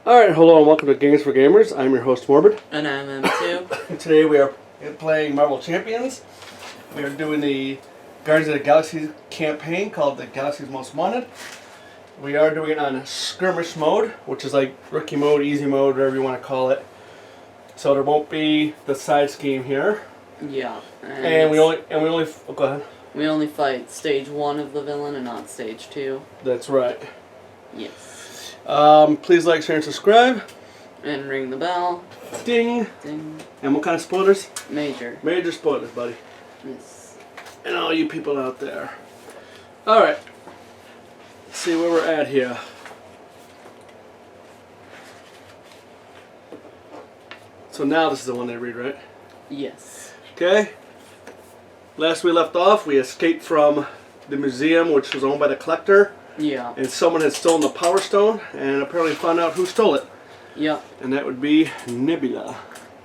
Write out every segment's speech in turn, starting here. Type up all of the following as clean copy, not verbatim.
Alright, hello and welcome to Games for Gamers. I'm your host, Morbid. And I'm M2. Today we are playing Marvel Champions. We are doing the Guardians of the Galaxy campaign called the Galaxy's Most Wanted. We are doing it on skirmish mode, which is like rookie mode, easy mode, whatever you want to call it. So there won't be the side scheme here. Yeah. And we only oh, go ahead. We only fight stage 1 of the villain and not stage 2. That's right. Yes. Please like, share, and subscribe. And ring the bell. Ding. Ding. And what kind of spoilers? Major. Major spoilers, buddy. Yes. And all you people out there. Alright. Let's see where we're at here. So now this is the one they read, right? Yes. Okay. Last we left off, we escaped from the museum, which was owned by the collector. Yeah. And someone had stolen the Power Stone, and apparently found out who stole it. Yep. And that would be Nebula.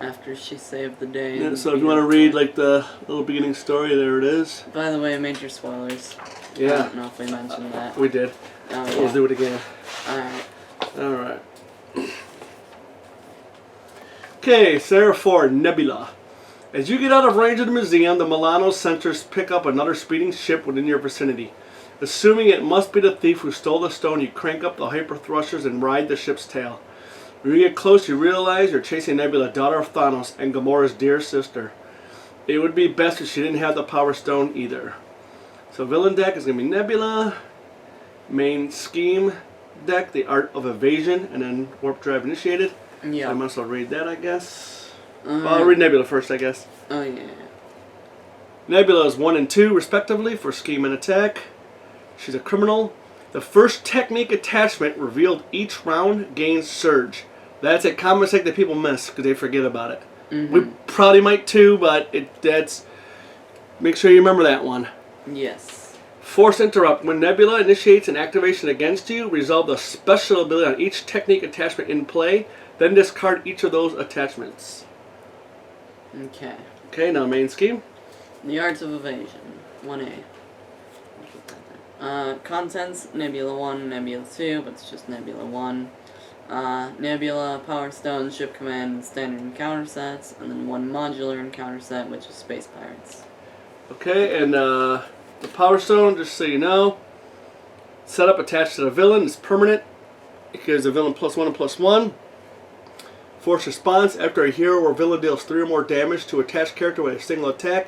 After she saved the day. Yeah, so if you want to read like the little beginning story, there it is. By the way, major spoilers. Yeah. I don't know if we mentioned that. We did. Oh, yeah. We'll do it again. Alright. Alright. Okay, Sarah 4, Nebula. As you get out of range of the museum, the Milano sensors pick up another speeding ship within your vicinity. Assuming it must be the thief who stole the stone, you crank up the hyper thrusters and ride the ship's tail. When you get close, you realize you're chasing Nebula, daughter of Thanos, and Gamora's dear sister. It would be best if she didn't have the Power Stone either. So villain deck is going to be Nebula. Main scheme deck, the Art of Evasion, and then Warp Drive Initiated. Yeah. So I must as well read that, I guess. Well, I'll read Nebula first, I guess. Oh, yeah. Nebula is 1 and 2, respectively, for scheme and attack. She's a criminal. The first technique attachment revealed each round gains surge. That's a common mistake that people miss because they forget about it. Mm-hmm. We probably might too, but that's make sure you remember that one. Yes. Force interrupt. When Nebula initiates an activation against you, resolve the special ability on each technique attachment in play, then discard each of those attachments. Okay. Okay, now main scheme. The Arts of Evasion. 1A. Contents, Nebula 1, Nebula 2, but it's just Nebula 1. Nebula, Power Stone, Ship Command, and Standard Encounter sets, and then 1 modular encounter set, which is Space Pirates. Okay, and the Power Stone, just so you know, setup attached to the villain is permanent. It gives the villain +1 and +1. Force response, after a hero or villain deals 3 or more damage to attached character with a single attack,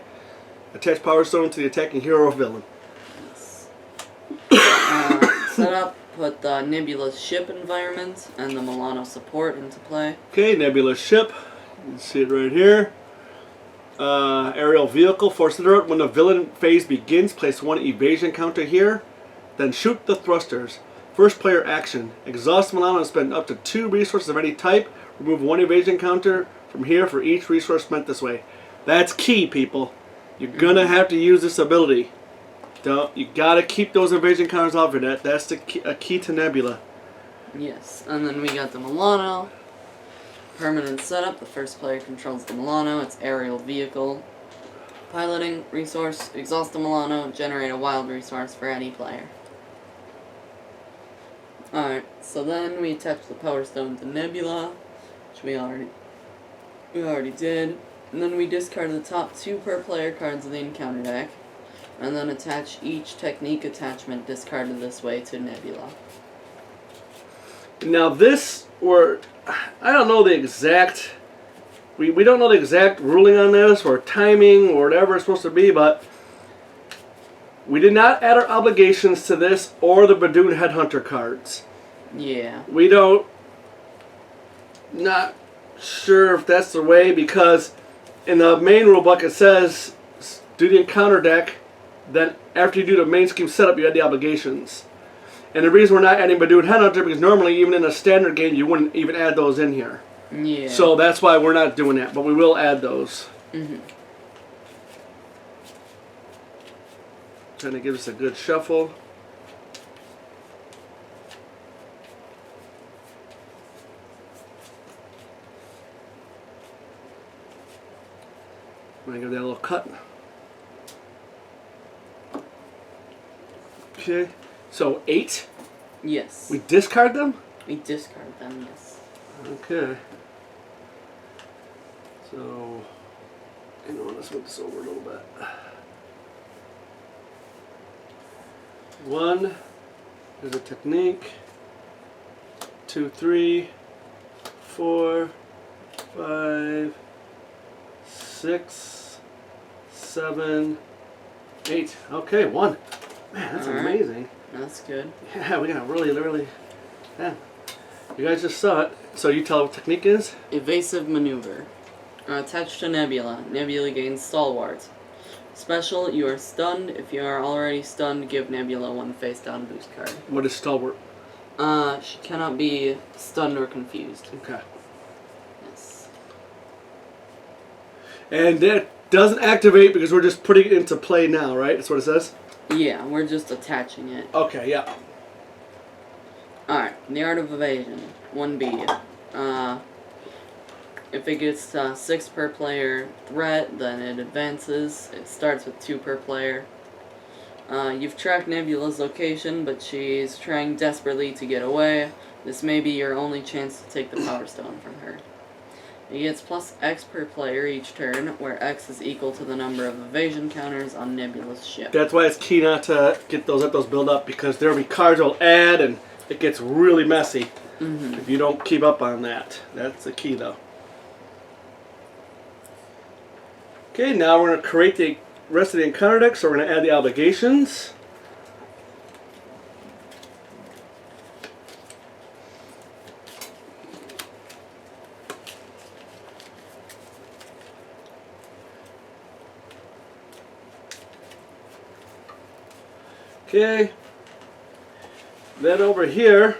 attach Power Stone to the attacking hero or villain. Setup, put the Nebula's ship environment and the Milano support into play. Okay, Nebula's ship. You can see it right here. Aerial vehicle, force interrupt. When the villain phase begins, place 1 evasion counter here. Then shoot the thrusters. First player action. Exhaust Milano and spend up to 2 resources of any type. Remove 1 evasion counter from here for each resource spent this way. That's key, people. You're gonna have to use this ability. You gotta keep those evasion counters off of that. That's a key to Nebula. Yes, and then we got the Milano. Permanent setup, the first player controls the Milano, it's aerial vehicle. Piloting, resource, exhaust the Milano, generate a wild resource for any player. Alright, so then we attach the Power Stone to Nebula, which we already did. And then we discard the top 2 per player cards of the encounter deck. And then attach each technique attachment discarded this way to Nebula. Now this, I don't know the exact, we don't know the exact ruling on this, or timing, or whatever it's supposed to be, but we did not add our obligations to this, or the Badoon Headhunter cards. Yeah. We not sure if that's the way, because in the main rulebook it says, do the encounter deck, then after you do the main scheme setup, you add the obligations. And the reason we're not adding Badoon Headhunter, because normally even in a standard game, you wouldn't even add those in here. Yeah. So that's why we're not doing that, but we will add those. Mm-hmm. Trying to give us a good shuffle. I'm going to give that a little cut. Okay, so 8. Yes. We discard them? We discard them, yes. Okay. So, hang on, let's move this over a little bit. 1 is a technique. 2, 3, 4, 5, 6, 7, 8. Okay, 1. Man, that's amazing. That's good. Yeah, we got really. Yeah. You guys just saw it. So you tell what technique is? Evasive maneuver. Attached to Nebula. Nebula gains stalwart. Special, you are stunned. If you are already stunned, give Nebula 1 face down boost card. What is stalwart? She cannot be stunned or confused. Okay. Yes. And that doesn't activate because we're just putting it into play now, right? That's what it says? Yeah, we're just attaching it. Okay, yeah. Alright, the Art of Evasion. 1B. If it gets 6 per player threat, then it advances. It starts with 2 per player. You've tracked Nebula's location, but she's trying desperately to get away. This may be your only chance to take the Power Stone from her. It gets plus X per player each turn, where X is equal to the number of evasion counters on Nebula's ship. That's why it's key not to let those build up, because there'll be cards that'll add and it gets really messy if you don't keep up on that. That's the key though. Okay, now we're going to create the rest of the encounter deck, so we're going to add the obligations. Okay, then over here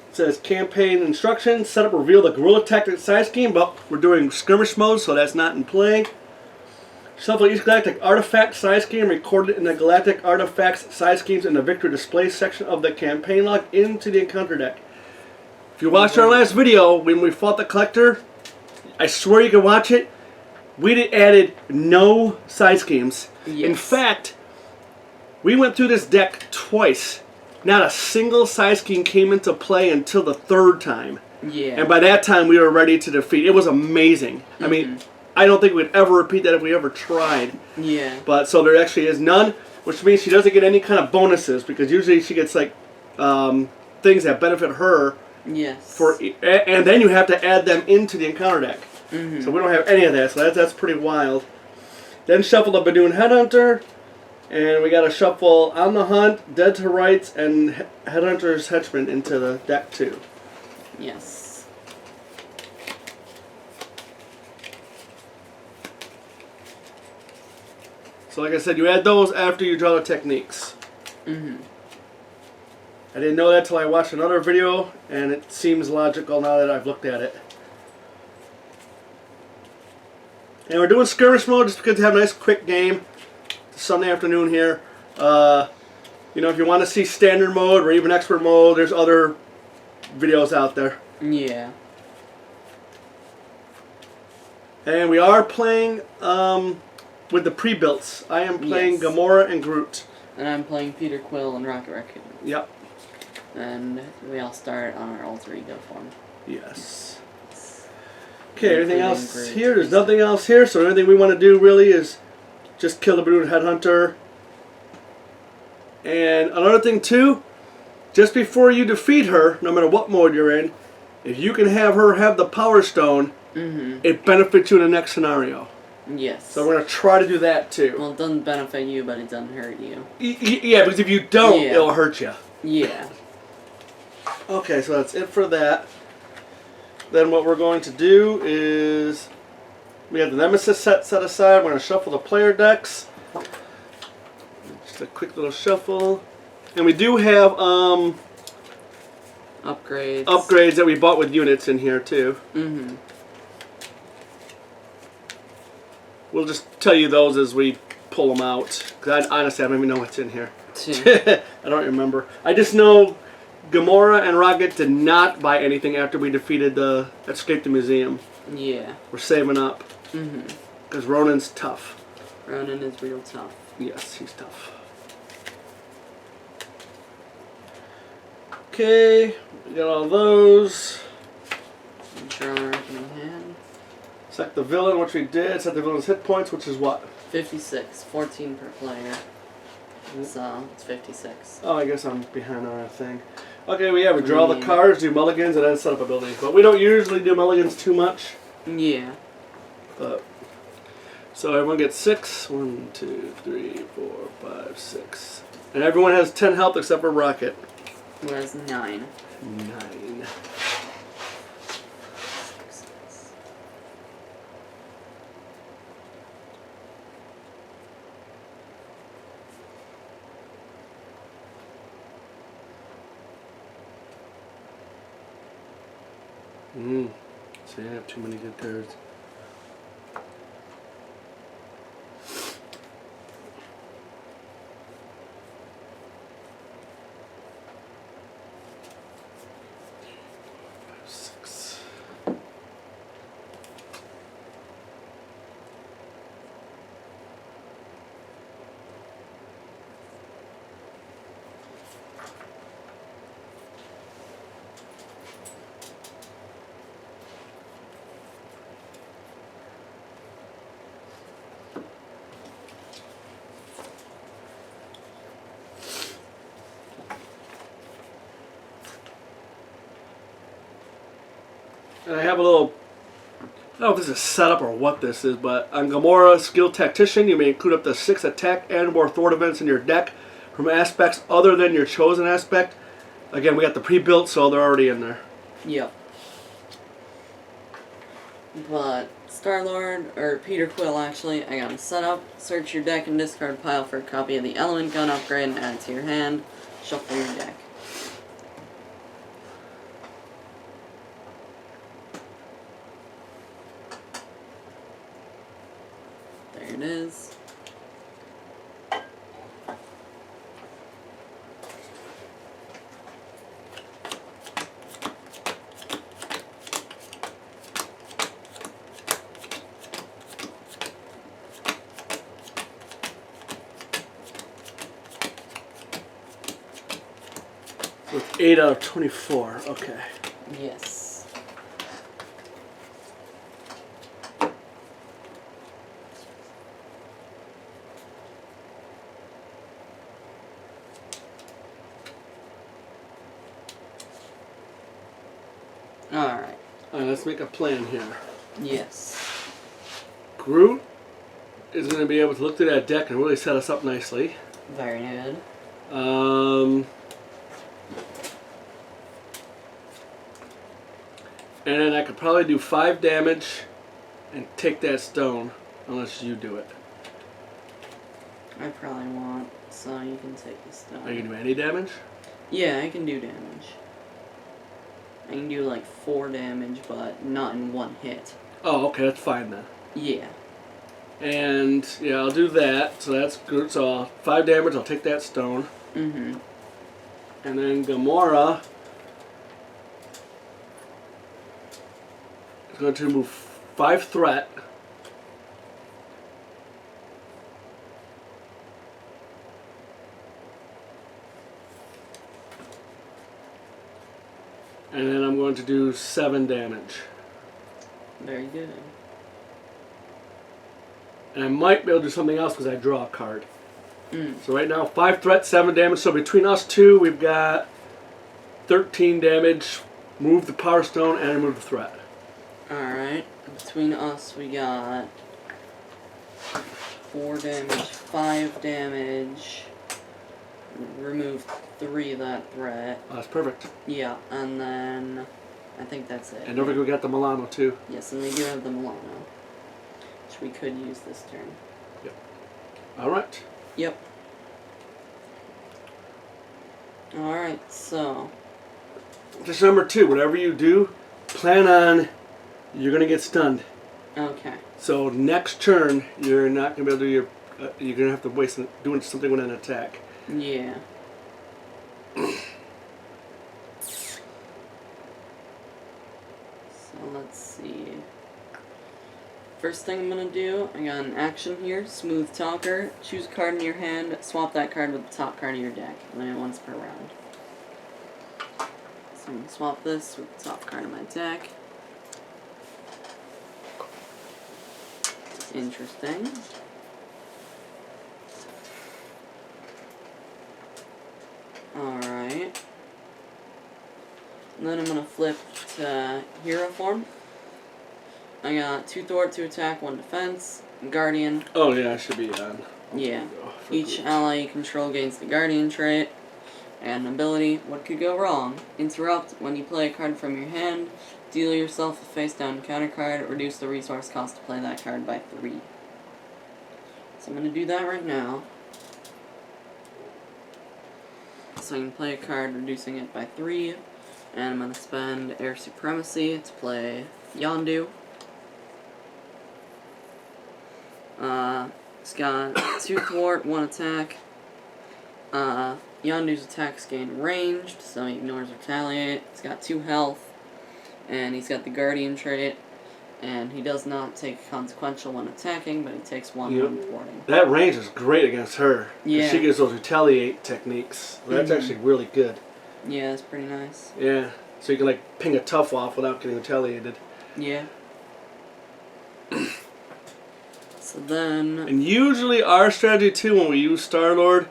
it says campaign instructions, set up, reveal the guerrilla tactic side scheme, but we're doing skirmish mode, so that's not in play. Shuffle each galactic artifact side scheme recorded in the galactic artifacts side schemes in the victory display section of the campaign log into the encounter deck. If you watched our last video when we fought the collector, I swear you can watch it, we added no side schemes. Yes. In fact, we went through this deck twice. Not a single side scheme came into play until the 3rd time. Yeah. And by that time, we were ready to defeat. It was amazing. I mean, I don't think we'd ever repeat that if we ever tried. Yeah. But so there actually is none, which means she doesn't get any kind of bonuses, because usually she gets like things that benefit her. Yes. And then you have to add them into the encounter deck. So we don't have any of that. So that's pretty wild. Then shuffle the Badoon Headhunter. And we got to shuffle On the Hunt, Dead to Rights, and Headhunter's Henchman into the deck too. Yes. So like I said, you add those after you draw the techniques. I didn't know that till I watched another video, and it seems logical now that I've looked at it. And we're doing skirmish mode just because to have a nice quick game. Sunday afternoon here. You know, if you want to see standard mode or even expert mode, there's other videos out there. Yeah. And we are playing with the pre-builts. I am playing Gamora and Groot. And I'm playing Peter Quill and Rocket Raccoon. Yep. And we all start on our alter ego form. Yes. Okay, everything else here? There's nothing else here, so everything we want to do really is just kill the Badoon Headhunter. And another thing too, just before you defeat her, no matter what mode you're in, if you can have her have the Power Stone, it benefits you in the next scenario. Yes. So we're going to try to do that too. Well, it doesn't benefit you, but it doesn't hurt you. Yeah, because if you don't, it'll hurt you. Yeah. Okay, so that's it for that. Then what we're going to do is, we have the Nemesis set aside. We're going to shuffle the player decks. Just a quick little shuffle. And we do have upgrades that we bought with units in here too. We'll just tell you those as we pull them out. Because honestly, I don't even know what's in here. I don't remember. I just know Gamora and Rocket did not buy anything after we defeated escaped the museum. Yeah. We're saving up. Because Ronan's tough. Ronan is real tough. Yes, he's tough. Okay, we got all those. draw our opening hand. Select the villain, which we did. Set the villain's hit points, which is what? 56, 14 per player. So it's 56. Oh, I guess I'm behind on our thing. Okay, we draw the cards, do mulligans, and then set up abilities. But we don't usually do mulligans too much. Yeah. But so everyone gets 6. 1, 2, 3, 4, 5, 6. And everyone has 10 health except for Rocket. Who has 9. 9. So I have too many good cards. And I have a little, I don't know if this is setup or what this is, but on Gamora Skill Tactician, you may include up to 6 attack and more thwart events in your deck from aspects other than your chosen aspect. Again, we got the pre-built, so they're already in there. Yep. But Star-Lord, or Peter Quill actually, I got him set up. Search your deck and discard pile for a copy of the Element Gun upgrade and add it to your hand. Shuffle your deck. There it is. So it's 8 out of 24. Okay. Yes. Alright. Alright, let's make a plan here. Yes. Groot is going to be able to look through that deck and really set us up nicely. Very good. And then I could probably do 5 damage and take that stone, unless you do it. I probably won't, so you can take this stone. Are you going to do any damage? Yeah, I can do damage. I can do like 4 damage, but not in one hit. Oh, okay, that's fine then. Yeah. And, yeah, I'll do that, so that's good. So 5 damage, I'll take that stone. Mm-hmm. And then Gamora is going to move 5 threat. And then I'm going to do 7 damage. Very good. And I might be able to do something else because I draw a card. Mm. So right now, 5 threat, 7 damage. So between us two, we've got 13 damage. Move the Power Stone and remove the threat. Alright. Between us, we got 4 damage, 5 damage. Remove 3 of that threat. Oh, that's perfect. Yeah, and then I think that's it. And don't forget we got the Milano too. Yes, and we do have the Milano, which we could use this turn. Yep. Alright. Yep. Alright, so Just remember too, whatever you do, plan on you're going to get stunned. okay. So next turn, you're not going to be able to do your... you're going to have to waste doing something with an attack. Yeah. So let's see. First thing I'm gonna do, I got an action here, Smooth Talker. Choose a card in your hand, swap that card with the top card of your deck. Only once per round. So I'm gonna swap this with the top card of my deck. Interesting. Alright. Then I'm going to flip to hero form. I got 2 thwart, 2 attack, 1 defense, Guardian. Oh yeah, I should be on. Yeah. Each ally you control gains the Guardian trait. And ability, what could go wrong? Interrupt, when you play a card from your hand, deal yourself a face-down counter card, reduce the resource cost to play that card by 3. So I'm going to do that right now. So I can play a card reducing it by 3, and I'm going to spend Air Supremacy to play Yondu. It's got 2 thwart, 1 attack. Yondu's attacks gain ranged, so he ignores retaliate. He's got 2 health, and he's got the Guardian trait, and he does not take consequential when attacking, but he takes 1 when thwarting. That range is great against her. Yeah. She gives those retaliate techniques. That's actually really good. Yeah, that's pretty nice. Yeah. So you can like ping a tough off without getting retaliated. Yeah. So then... And usually our strategy too when we use Star-Lord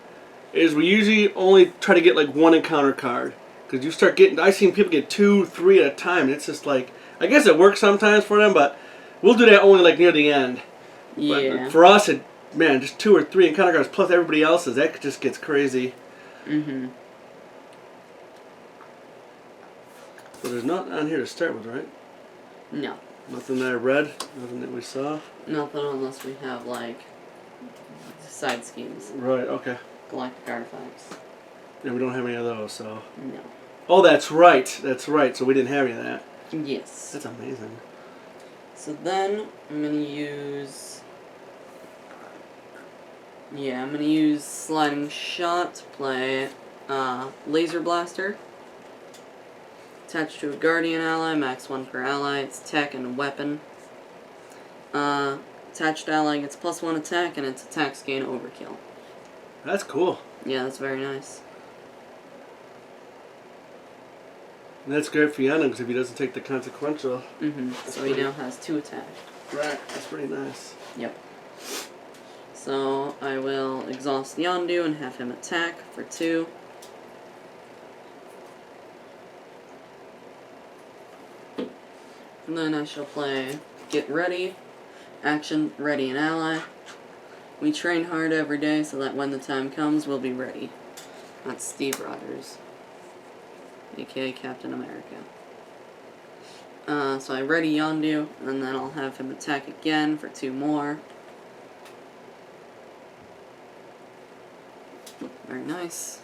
is we usually only try to get like 1 encounter card. Because you start getting, I've seen people get 2, 3 at a time, and it's just like, I guess it works sometimes for them, but we'll do that only like near the end. Yeah. But for us, man, just 2 or 3 encounter cards plus everybody else's, that just gets crazy. Mm-hmm. So there's nothing on here to start with, right? No. Nothing that I read, nothing that we saw. Nothing unless we have, like, side schemes. Right, okay. Galactic artifacts. Yeah, we don't have any of those, so. No. Oh, that's right. That's right. So we didn't have any of that. Yes. That's amazing. So then, I'm going to use... Yeah, I'm going to use Sliding Shot to play Laser Blaster. Attached to a Guardian ally, max 1 per ally. It's tech and a weapon. Attached ally gets +1 attack, and its attacks gain overkill. That's cool. Yeah, that's very nice. And that's great for Yana because if he doesn't take the consequential. So he now has 2 attack. Right. That's pretty nice. Yep. So I will exhaust Yondu and have him attack for 2. And then I shall play Get Ready, Action, Ready an Ally. We train hard every day so that when the time comes, we'll be ready. That's Steve Rogers, aka Captain America. So I ready Yondu, and then I'll have him attack again for 2 more. Very nice.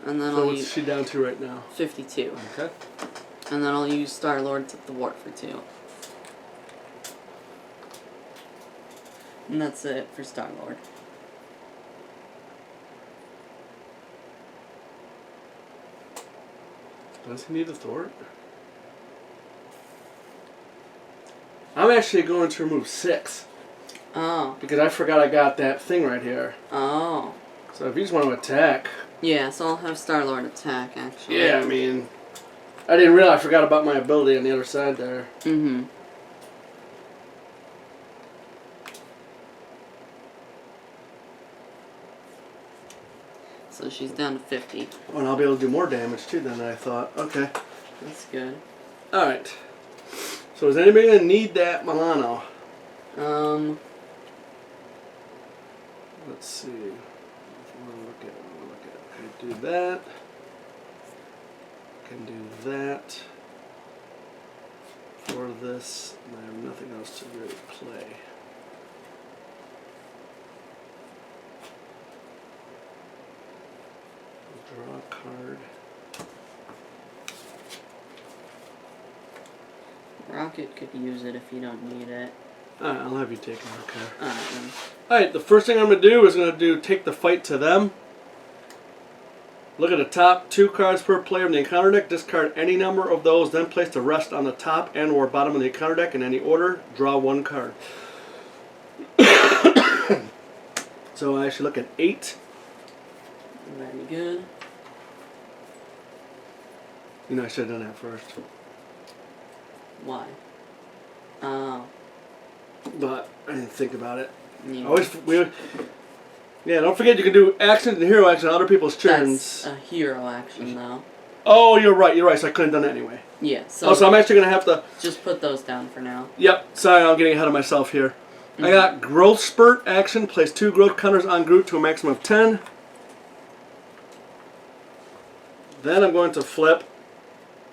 And then So I'll what's use she down to right now? 52. Okay. And then I'll use Star-Lord to thwart for 2. And that's it for Star-Lord. Does he need a thwart? I'm actually going to remove 6. Oh. Because I forgot I got that thing right here. Oh. So if you just want to attack. Yeah, so I'll have Star-Lord attack, actually. Yeah, I mean, I didn't realize I forgot about my ability on the other side there. Mm-hmm. So she's down to 50. Oh, and I'll be able to do more damage too than I thought. Okay. That's good. Alright. So is anybody going to need that Milano? Let's see. If I want to look at it, okay, do that. Can do that. For this, and I have nothing else to really play. Draw a card. Rocket could use it if you don't need it. Alright, I'll have you take it, okay. Alright then. Alright, the first thing I'm going to do is take the fight to them. Look at the top 2 cards per player in the encounter deck. Discard any number of those, then place the rest on the top and or bottom of the encounter deck in any order. Draw 1 card. So I should look at 8. Very good. You know, I should have done that first. Why? Oh. but I didn't think about it. Yeah. Yeah, don't forget you can do action and hero action on other people's turns. That's a hero action, though. Oh, you're right, so I couldn't have done that anyway. Yeah, so... So I'm actually going to have to... Just put those down for now. Yep, sorry, I'm getting ahead of myself here. I got Growth Spurt action, place 2 growth counters on Groot to a maximum of 10. Then I'm going to flip.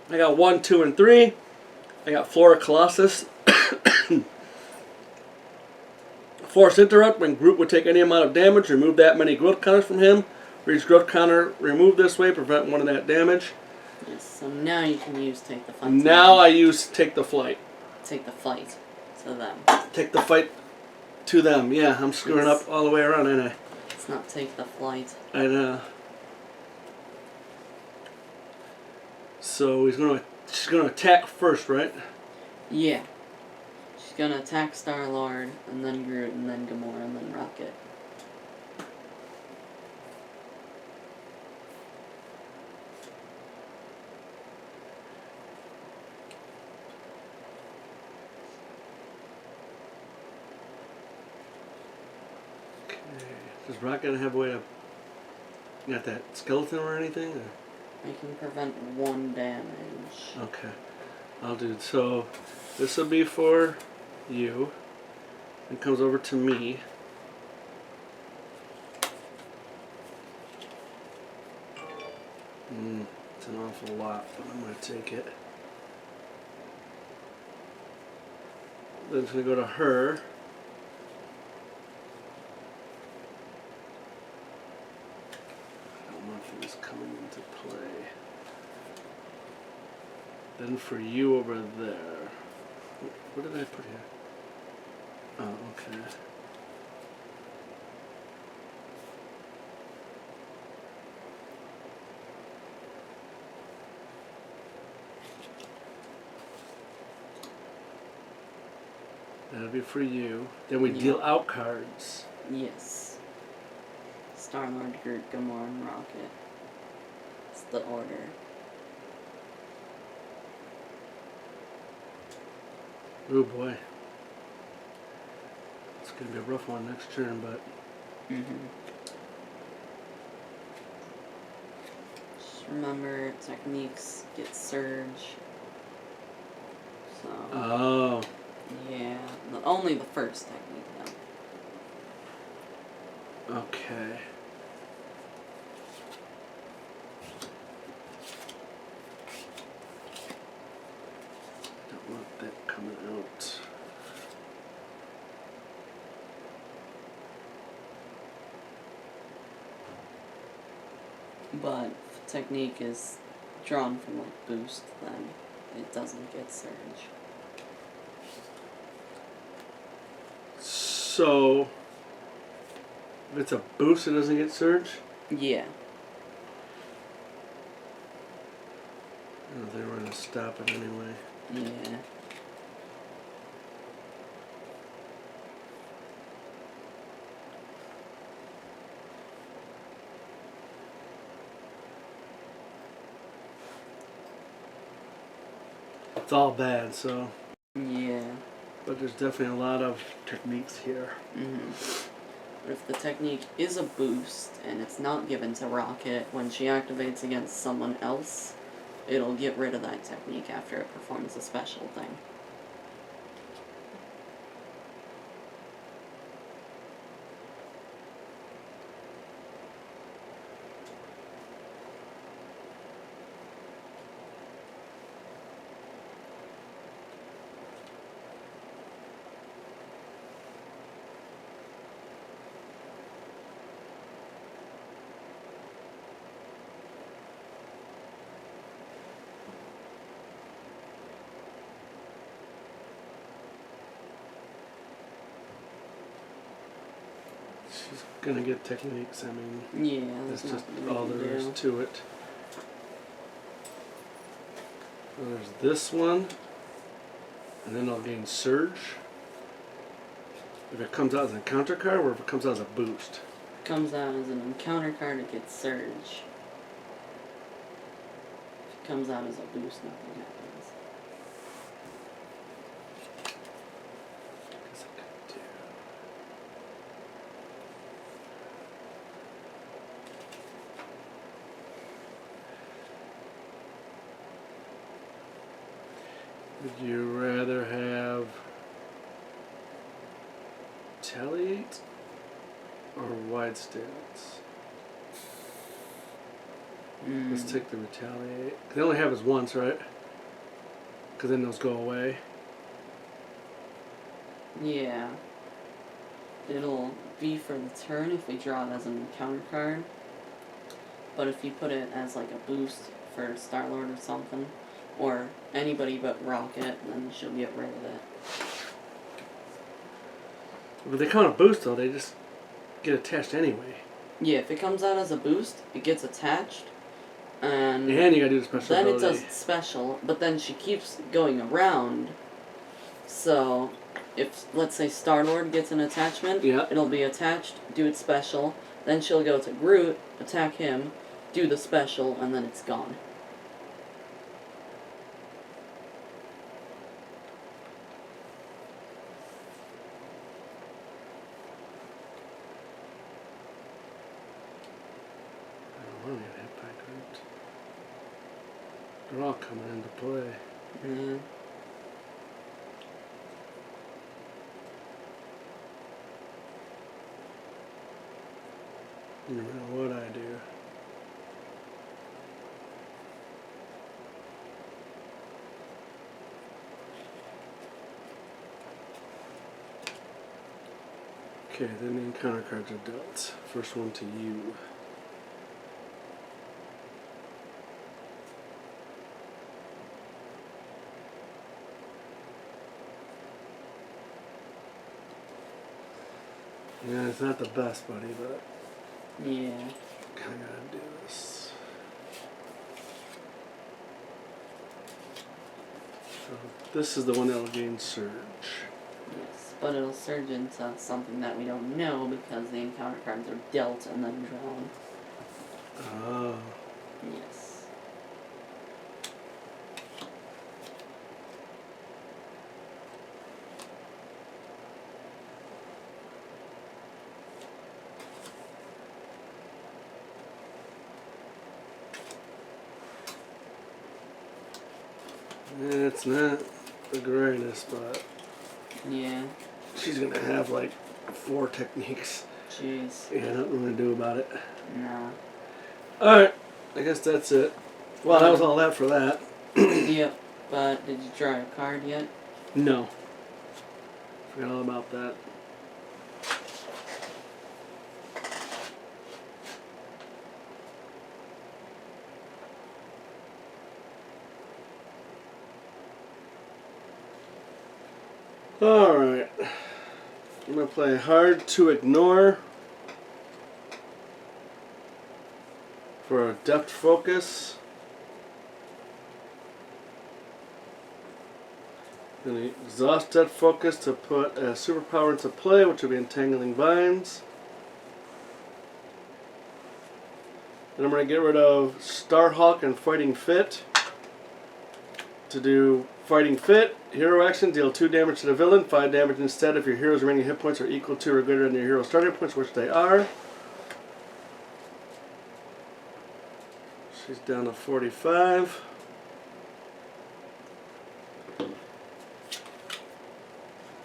I got 1, 2, and 3. I got Flora Colossus. Force Interrupt. When Groot would take any amount of damage, remove that many growth counters from him. For each growth counter removed this way, prevent 1 of that damage. Yes, so now you can use Take the Fight. Now I use Take the Flight. Take the Fight to them. Take the Fight to them. Yeah, I'm screwing up all the way around, ain't I? It's not Take the Flight. I know. So she's gonna attack first, right? Yeah. She's gonna attack Star-Lord, and then Groot, and then Gamora, and then Rocket. Okay. Does Rocket have a way to... Got that skeleton or anything? Or? I can prevent 1 damage. Okay. I'll do it. So this will be for you. It comes over to me. It's an awful lot, but I'm going to take it. Then it's going to go to her. I don't know if it's coming into play. Then for you over there. What did I put here? Oh, okay. That'll be for you. Then we deal out cards. Yes. Star-Lord, Groot, Gamora, and Rocket. It's the order. Oh boy. It's going to be a rough one next turn, but... Just remember, techniques get surge. So... Oh. Yeah. Only the first technique, though. Okay. Don't want that coming out. But if technique is drawn from like boost, then it doesn't get surge. So, if it's a boost, it doesn't get surge? Yeah. Oh, they were going to stop it anyway. Yeah. It's all bad, so... Yeah. But there's definitely a lot of techniques here. But if the technique is a boost, and it's not given to Rocket, when she activates against someone else, it'll get rid of that technique after it performs a special thing. She's gonna get techniques, I mean... Yeah, that's that's just not all there is do. to it. So there's this one. And then I'll gain Surge. If it comes out as an encounter card, or if it comes out as a boost. Comes out as an encounter card, it gets surge. If it comes out as a boost, nothing happens. Would you rather have retaliate or wide stance? Let's take the retaliate. They only have us once, right? Because then those go away. Yeah. It'll be for the turn if we draw it as an encounter card. But if you put it as like a boost for Star-Lord or something, or anybody but Rocket, then she'll get rid of it. But they count a boost though, they just get attached anyway. Yeah, if it comes out as a boost, it gets attached. And you gotta do the special then ability. it does special, but then she keeps going around. So, if, let's say, Star-Lord gets an attachment, it'll be attached, do its special, then she'll go to Groot, attack him, do the special, and then it's gone. I don't want to get hit by Groot. They're all coming into play. Yeah. No matter what I do. Okay, then the encounter cards are dealt. First one to you. Yeah, it's not the best, buddy, but Yeah. I gotta do this. So this is the one that'll gain surge. Yes, but it'll surge into something that we don't know because the encounter cards are dealt and then drawn. Oh. Yes. It's not the greatest, but Yeah. she's gonna have like 4 techniques. Jeez. Yeah, nothing I'm gonna do about it. No. Alright, I guess that's it. Well, that was all that for that. Yep. But did you draw a card yet? No. Forgot all about that. Alright. I'm going to play Hard to Ignore for a depth focus. I'm going to exhaust depth focus to put a superpower into play, which will be Entangling Vines. Then I'm going to get rid of Starhawk and Fighting Fit. To do Fighting Fit, hero action, deal 2 damage to the villain, 5 damage instead if your hero's remaining hit points are equal to or greater than your hero's starting points, which they are. She's down to 45.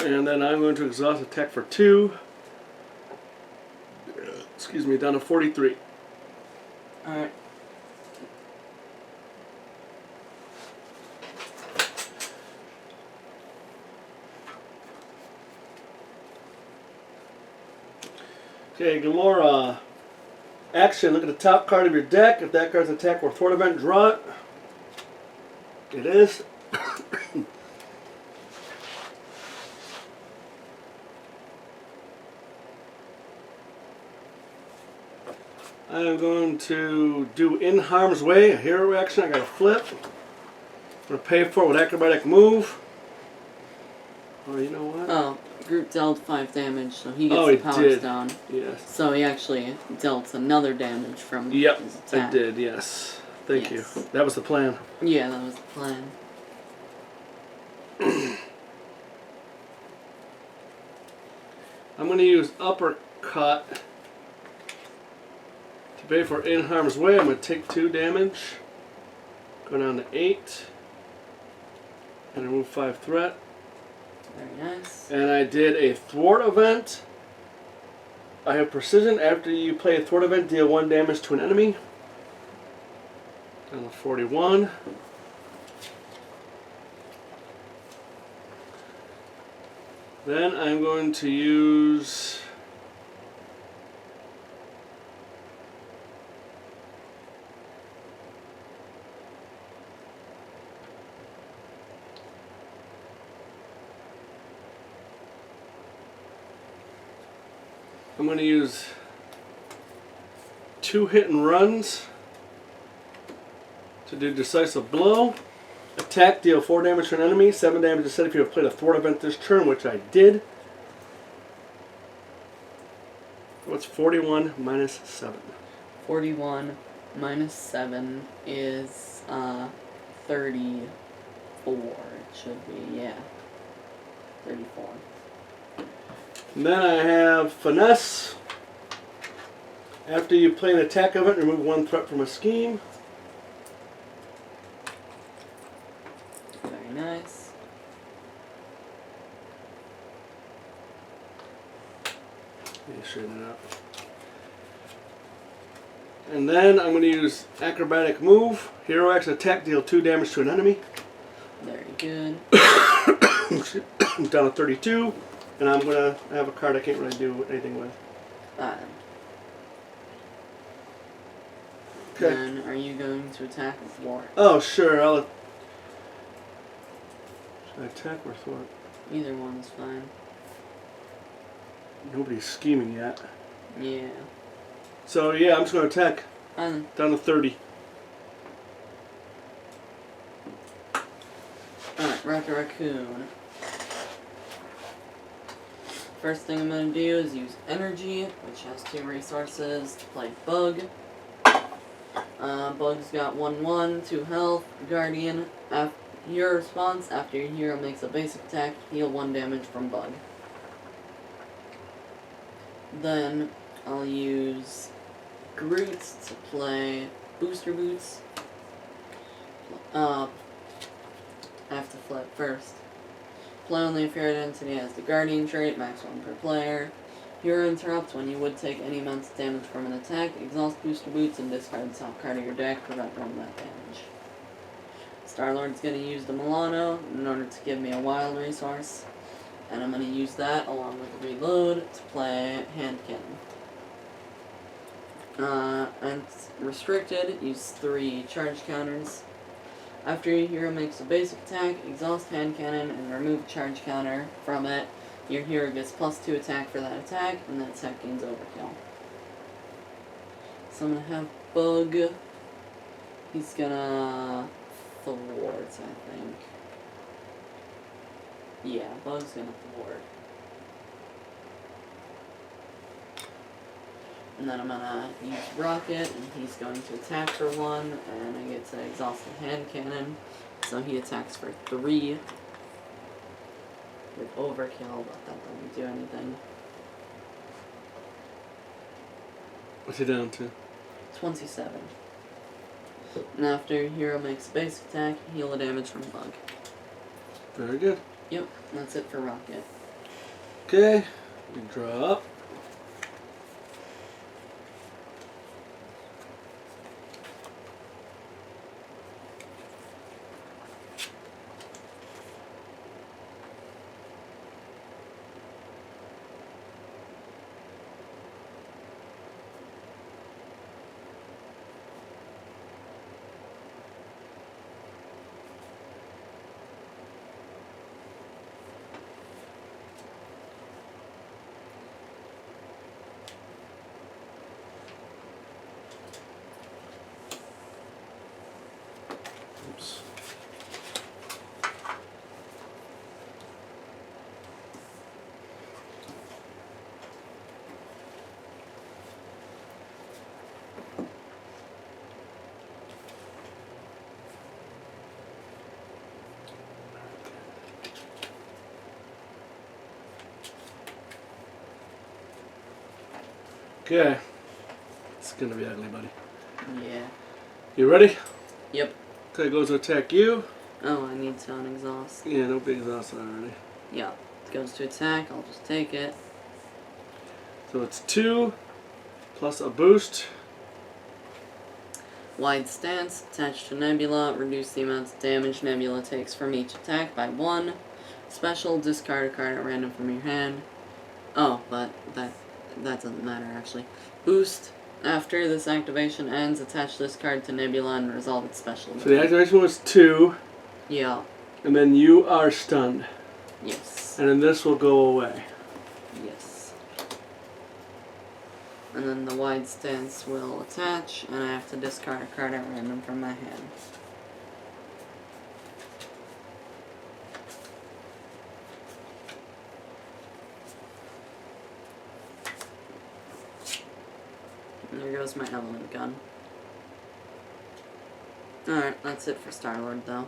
And then I'm going to exhaust attack for 2. Excuse me, down to 43. Alright. Okay, Gamora. Action. Look at the top card of your deck. If that card's attack or thwart event, draw it. It is. I am going to do In Harm's Way, a hero action. I got a flip. I'm going to pay for it with acrobatic move. Oh, you know what? Oh, Groot dealt 5 damage, so he gets the Power Stone. Yes. So he actually dealt another damage from his attack. I did, yes. Thank you. That was the plan. Yeah, that was the plan. I'm going to use Uppercut to pay for In Harm's Way. I'm going to take 2 damage. Go down to 8. And remove 5 threat. Very nice. And I did a thwart event. I have precision. After you play a thwart event, deal 1 damage to an enemy. Down to 41. Then I'm going to use I'm going to use 2 hit and runs to do decisive blow. Attack, deal 4 damage to an enemy, 7 damage is said if you have played a thwart event this turn, which I did. What's 41 minus 7? 41 minus 7 is 34. It should be, yeah. 34. And then I have finesse. After you play an attack event, remove 1 threat from a scheme. Very nice. Let me straighten it up. And then I'm going to use acrobatic move. Hero action attack, deal 2 damage to an enemy. Very good. Down to 32. And I'm going to have a card I can't really do anything with. Okay. Then are you going to attack or thwart? Oh, sure. Should I attack or thwart? Either one is fine. Nobody's scheming yet. Yeah. So, yeah, I'm just going to attack. Down to 30. Alright, Rocket Raccoon. First thing I'm going to do is use Energy, which has 2 resources to play Bug. Bug's got 1/1, 2 health, Guardian. Your response after your hero makes a basic attack, heal 1 damage from Bug. Then I'll use Groot to play Booster Boots. I have to flip first. Play only if your identity has the Guardian trait, max 1 per player. Hero interrupt when you would take any amount of damage from an attack. Exhaust Booster Boots and discard the top card of your deck, prevent one that damage. Star-Lord's going to use the Milano in order to give me a wild resource. And I'm going to use that along with Reload to play Hand Cannon. And restricted, use 3 charge counters. After your hero makes a basic attack, exhaust Hand Cannon and remove charge counter from it. Your hero gets +2 attack for that attack, and that attack gains overkill. So I'm going to have Bug. He's gonna thwart, I think. Yeah, Bug's gonna thwart. And then I'm gonna use Rocket, and he's going to attack for 1, and I get to exhaust the Hand Cannon. So he attacks for 3. With overkill, but that doesn't do anything. What's he down to? 27. And after your hero makes a basic attack, heal the damage from Bug. Very good. Yep, that's it for Rocket. Okay, we draw up. Oops. Okay. It's gonna be ugly, buddy. Yeah. You ready? Yep. Okay, goes to attack you. Oh, I need to unexhaust. Yeah, no big exhaust already. Yeah. It goes to attack. I'll just take it. So it's 2 plus a boost. Wide stance, attached to Nebula, reduce the amount of damage Nebula takes from each attack by 1. Special, discard a card at random from your hand. Oh, but that doesn't matter actually. Boost, after this activation ends, attach this card to Nebula and resolve its special. So the activation was 2, Yeah. and then you are stunned. Yes. And then this will go away. Yes. And then the wide stance will attach, and I have to discard a card at random from my hand. And there goes my element gun. Alright, that's it for Star-Lord though.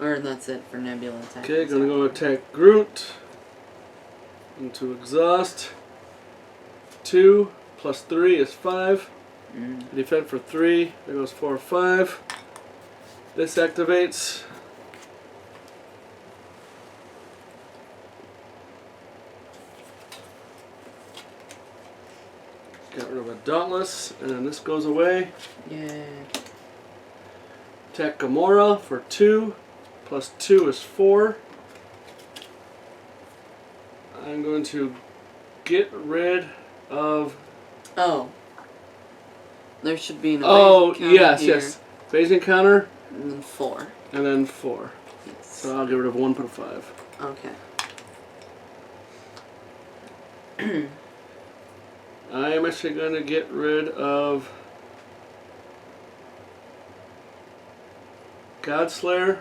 Or that's it for Nebula attack. Okay, gonna go attack Groot. Into exhaust. 2 plus 3 is 5. Defend for 3. There goes 4 or 5. This activates. Got rid of a Dauntless, and then this goes away. Yeah. Attack Gamora for 2. Plus 2 is 4. I'm going to get rid of... Oh. There should be an Oh, evasion counter yes, here. yes. Phasing counter, And then 4. and then 4. Yes. So I'll get rid of 1, put a 5. Okay. I am actually going to get rid of Godslayer.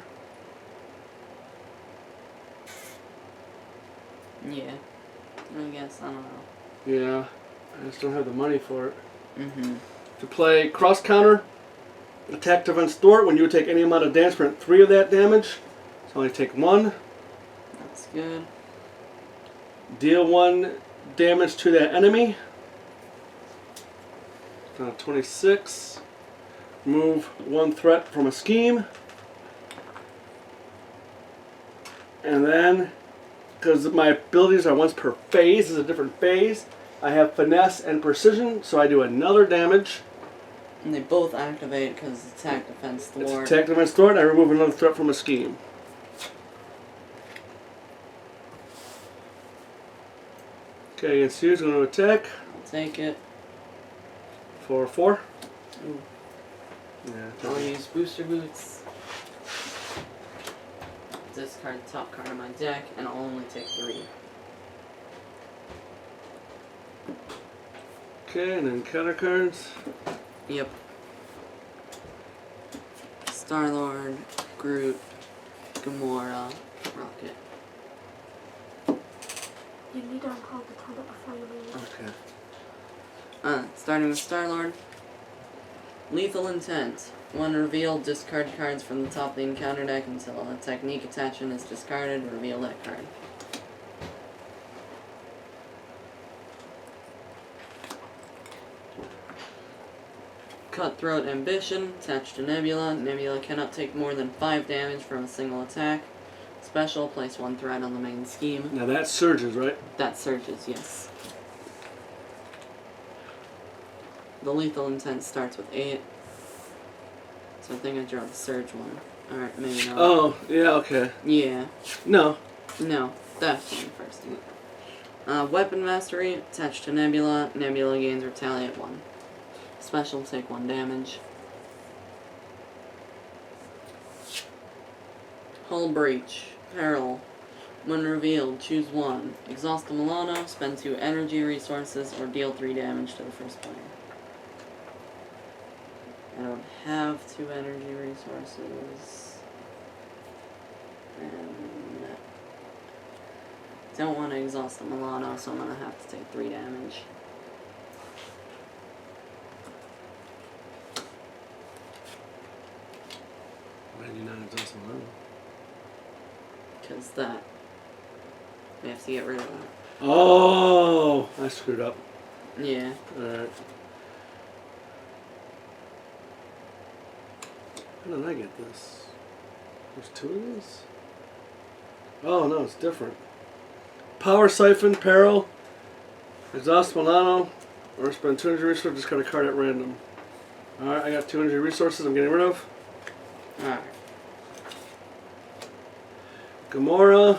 Yeah. I guess, I don't know. Yeah, I just don't have the money for it. Mm-hmm. To play cross counter, attack, defense, thwart. When you take any amount of damage, print 3 of that damage. So only take 1. That's good. Deal 1 damage to that enemy. 26. Move 1 threat from a scheme. And then, because my abilities are once per phase, is a different phase, I have finesse and precision, so I do another damage. And they both activate because it's attack, defense, It's thwart. attack, defense, thwart, and I remove another threat from a scheme. Okay, against you, is going to attack. I'll take it. For 4. Ooh. Yeah, I'll use booster boots. Discard the top card of my deck, and I'll only take 3. okay, and then counter cards. Yep. Star-Lord, Groot, Gamora, Rocket. You need to unplug the toilet before you leave. Okay. Starting with Star-Lord. Lethal Intent. When revealed, discard cards from the top of the encounter deck until a technique attachment is discarded. Reveal that card. Cutthroat Ambition. Attached to Nebula. Nebula cannot take more than 5 damage from a single attack. Special, place 1 threat on the main scheme. Now that surges, right? That surges, yes. The Lethal Intent starts with 8. So I think I draw the surge one. Alright, maybe not. Oh, yeah, okay. Yeah. No. No, that's one first. Weapon Mastery, attached to Nebula. Nebula gains Retaliate 1. Special, take 1 damage. Hull Breach. Peril. When revealed, choose 1. Exhaust the Milano, spend 2 energy resources, or deal 3 damage to the first player. I don't have 2 energy resources. And don't want to exhaust the Milano, so I'm going to have to take 3 damage. Why did you not exhaust the level? Because that. We have to get rid of that. Oh, I screwed up. Yeah. Alright. How did I get this? There's two of these? Oh, no, it's different. Power Siphon, Peril, Exhaust Milano, or spend 200 resources, discard a card at random. Alright, I got 200 resources I'm getting rid of. Alright. Gamora.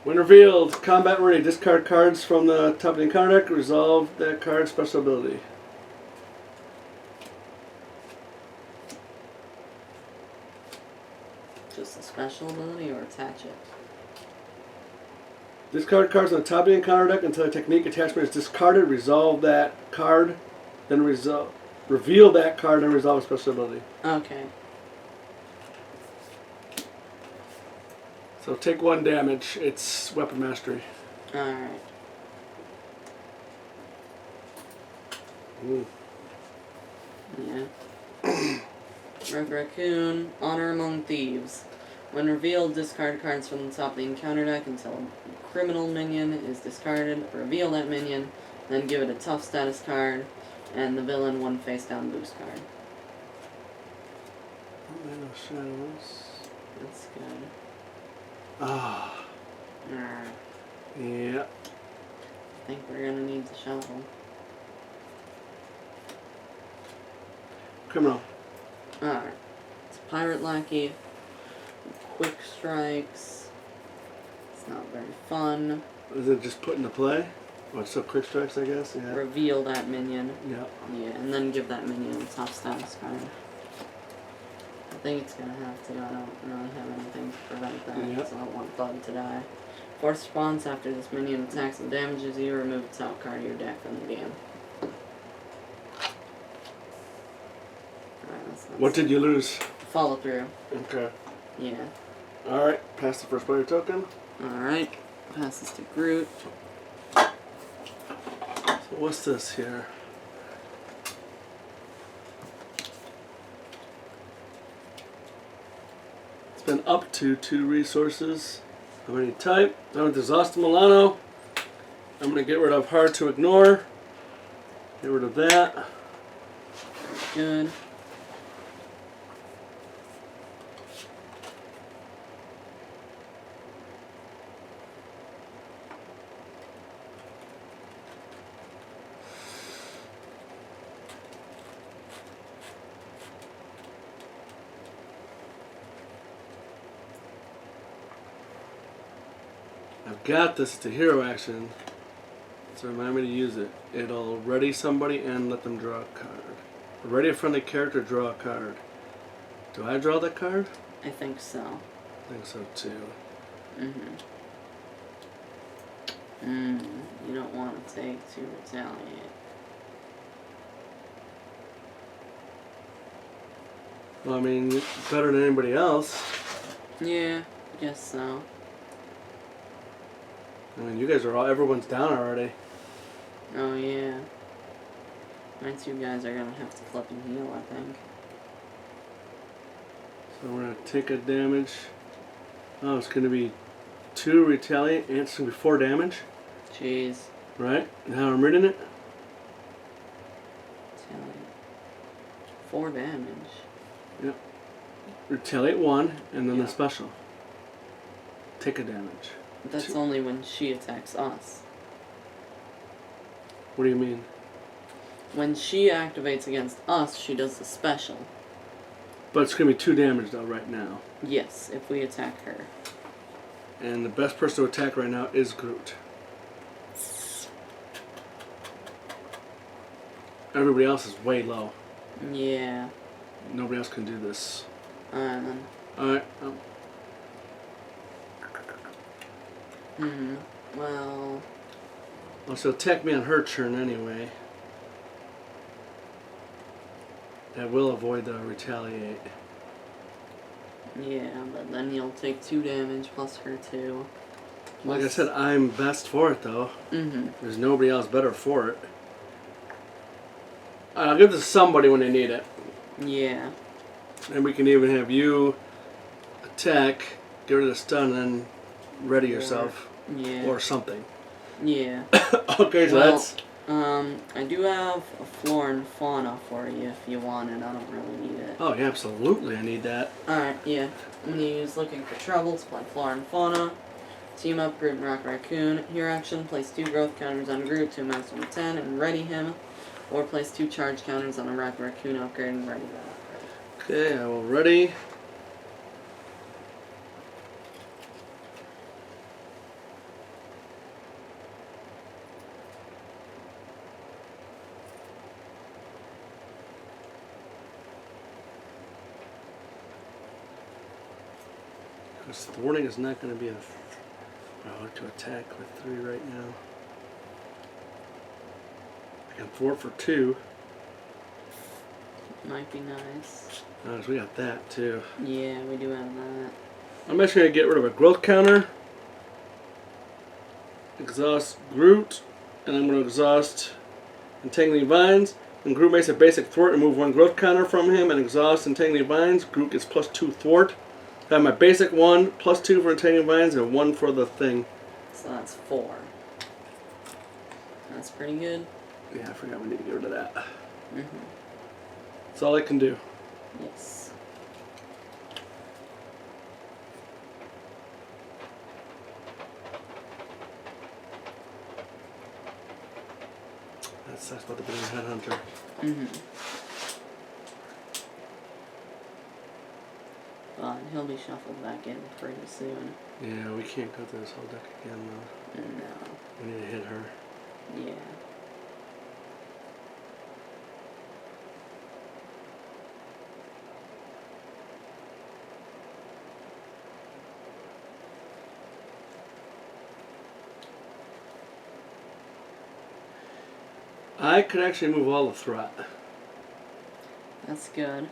When revealed, combat ready. Discard cards from the top of the encounter deck. Resolve that card's special ability. Just a special ability or attach it? Discard cards on the top of the encounter deck until a technique attachment is discarded. Resolve that card. Then reveal that card and resolve a special ability. Okay. So take 1 damage. It's weapon mastery. Alright. Ooh. Yeah. Red Raccoon, Honor Among Thieves. When revealed, discard cards from the top of the encounter deck until a criminal minion is discarded. Reveal that minion, then give it a tough status card, and the villain 1 face down boost card. No shadows. That's good. Ah. Alright. Yeah. I think we're gonna need the shovel. Criminal. Alright. It's Pirate Lackey. Quick Strikes. It's not very fun. Is it just put into play? Oh, it's still quick strikes, I guess? Yeah. Reveal that minion. Yeah. Yeah, and then give that minion a top status card. I think it's gonna have to. I don't really have anything to prevent that, Yep. so I don't want Bug to die. Force response after this minion attacks and damages you, remove a top card of your deck from the game. Alright, that's What did you lose? follow through. Okay. Yeah. Alright, pass the first player token. Alright. Passes to Groot. So what's this here? It's been up to 2 resources of any type. I'm going to exhaust Milano. I'm going to get rid of Hard to Ignore. Get rid of that. Good. I've got this. It's a hero action. So remind me to use it. It'll ready somebody and let them draw a card. Ready a friendly character, draw a card. Do I draw that card? I think so. I think so too. You don't want to take to retaliate. Well, I mean, better than anybody else. Yeah, guess so. I mean, you guys are all, everyone's down already. Oh yeah. My 2 guys are gonna have to flip and heal, I think. So we're going to take a damage. Oh, it's going to be 2 retaliate, and it's going to be 4 damage. Jeez. Right? And how I'm reading it? Retaliate. 4 damage. Yep. Retaliate 1, and then Yeah. the special. Take a damage. That's only when she attacks us. What do you mean? When she activates against us, she does the special. But it's going to be 2 damage though right now. Yes, if we attack her. And the best person to attack right now is Groot. Everybody else is way low. Yeah. Nobody else can do this. Um. Alright. Well. Well, she'll attack me on her turn anyway. That will avoid the retaliate. Yeah, but then you'll take 2 damage plus her 2. Like I said, I'm best for it though. There's nobody else better for it. I'll give this to somebody when they need it. Yeah. And we can even have you attack, get rid of the stun, and then ready yourself. Yeah. Or something. Yeah. Okay, so Well, that's... I do have a flora and fauna for you if you want it. I don't really need it. Oh, yeah, absolutely. I need that. Alright, yeah. I'm gonna use Looking for Trouble to play flora and fauna. Team up, Groot and Rock Raccoon. Here action, place 2 growth counters on Groot to a maximum of 10 and ready him. Or place 2 charge counters on a Rock Raccoon upgrade and ready that upgrade. Okay, I will ready. Because thwarting is not going to be a... I like to attack with 3 right now. I can thwart for 2. Might be nice. Oh, so we got that too. Yeah, we do have that. I'm actually going to get rid of a growth counter. Exhaust Groot. And I'm going to exhaust Entangling Vines. When Groot makes a basic thwart, remove 1 growth counter from him and exhaust Entangling Vines. Groot gets +2 thwart. I have my basic 1, +2 for Entangling Vines, and 1 for the thing. So that's 4. That's pretty good. Yeah, I forgot we need to get rid of that. Mm-hmm. That's all I can do. Yes. That sucks about the being a headhunter. Mm-hmm. But he'll be shuffled back in pretty soon. Yeah, we can't go through this whole deck again, though. No. We need to hit her. Yeah. I could actually move all the threat. That's good.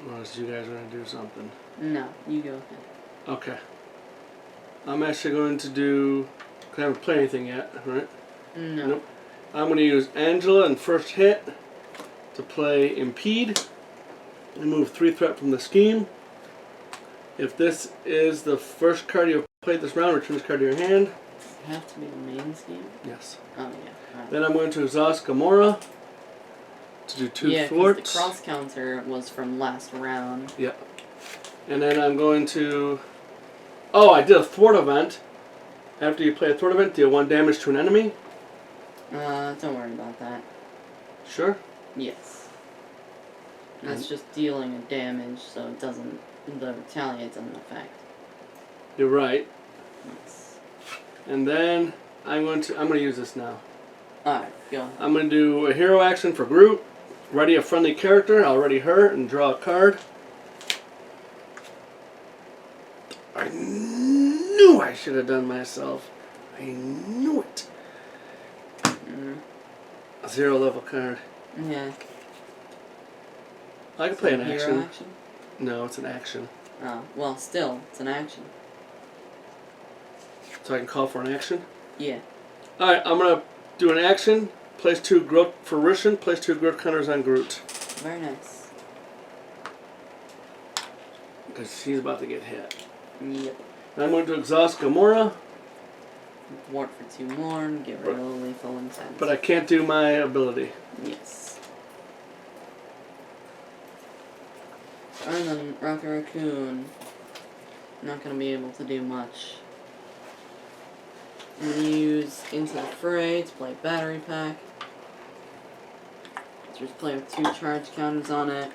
Unless you guys are going to do something. No, you go ahead. Okay. I'm actually going to do... I haven't played anything yet, right? No. Nope. I'm going to use Angela in first hit to play Impede. Remove 3 threat from the scheme. If this is the first card you've played this round, return this card to your hand. Does it have to be the main scheme? Yes. Oh, yeah. Right. Then I'm going to exhaust Gamora to do 2 yeah, thwarts. The cross counter was from last round. Yeah. And then I'm going to... Oh, I did a thwart event. After you play a thwart event, deal 1 damage to an enemy. Don't worry about that. Sure. Yes. That's just dealing a damage, so it doesn't... The retaliate doesn't affect. You're right. Yes. And then I'm going to use this now. Alright, go ahead. I'm going to do a hero action for Groot. Ready a friendly character. I'll ready her and draw a card. I knew I should have done myself. I knew it. A 0 level card. Yeah. I can play an Hero action. No, it's an action. Oh, well, still, it's an action. So I can call for an action? Yeah. Alright, I'm going to do an action. Place 2 growth for Rishon. Place 2 growth counters on Groot. Very nice. Because he's about to get hit. Yep. And I'm going to exhaust Gamora. Thwart for 2 more and get rid of lethal intent. But I can't do my ability. Yes. And then Rocket Raccoon. Not going to be able to do much. I'm going to use Into the Fray to play Battery Pack. Just play with 2 charge counters on it.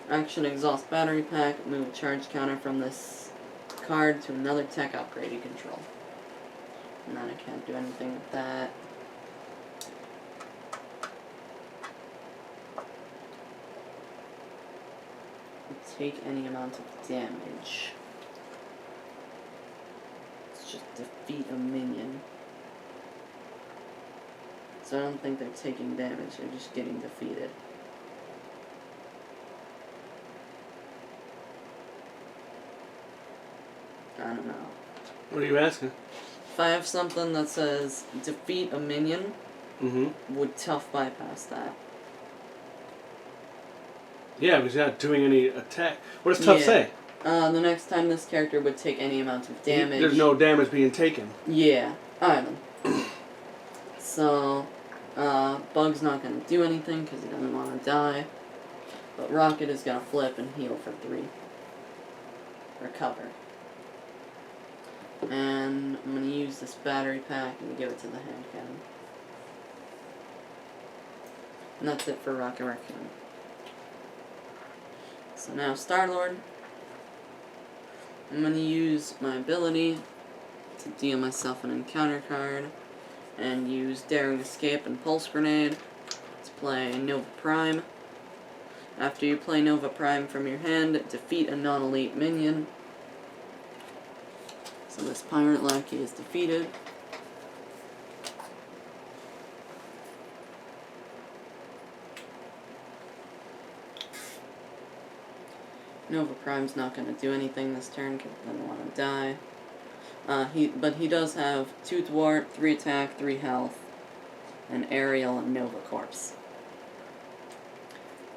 Action Exhaust Battery Pack. Move a charge counter from this card to another tech upgrade you control. And then I can't do anything with that. Take any amount of damage. It's just defeat a minion. So I don't think they're taking damage, they're just getting defeated. I don't know. What are you asking? If I have something that says defeat a minion, Mm-hmm. would tough bypass that? Yeah, because you're not doing any attack. What does tough Yeah. say? The next time this character would take any amount of damage. There's no damage being taken. Yeah, alright then. So, Bug's not going to do anything because he doesn't want to die. But Rocket is going to flip and heal for 3. Recover. And I'm going to use this battery pack and give it to the hand cannon. And that's it for Rocket Raccoon. So now Star-Lord. I'm going to use my ability to deal myself an encounter card and use Daring Escape and Pulse Grenade to play Nova Prime. After you play Nova Prime from your hand, defeat a non-elite minion. So this Pirate Lackey is defeated. Nova Prime's not going to do anything this turn because he doesn't want to die. But he does have 2 Thwart, 3 Attack, 3 Health, and Aerial and Nova Corpse.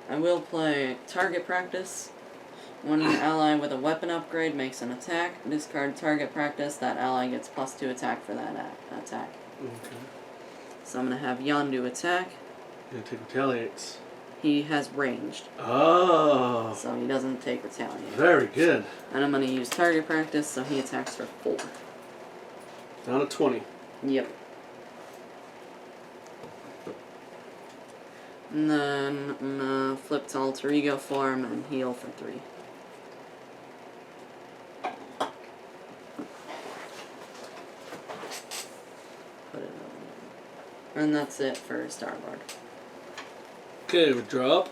I will play Target Practice. When an ally with a weapon upgrade makes an attack, discard Target Practice. That ally gets +2 attack for that attack. Okay. So I'm going to have Yondu attack. You're going to take retaliates. He has ranged. Oh. So he doesn't take retaliate. Very good. And I'm going to use Target Practice, so he attacks for 4. Down to 20. Yep. And then I'm going to flip to Alter Ego form and heal for 3. Put it over there. And that's it for Star-Lord. Okay, we drop.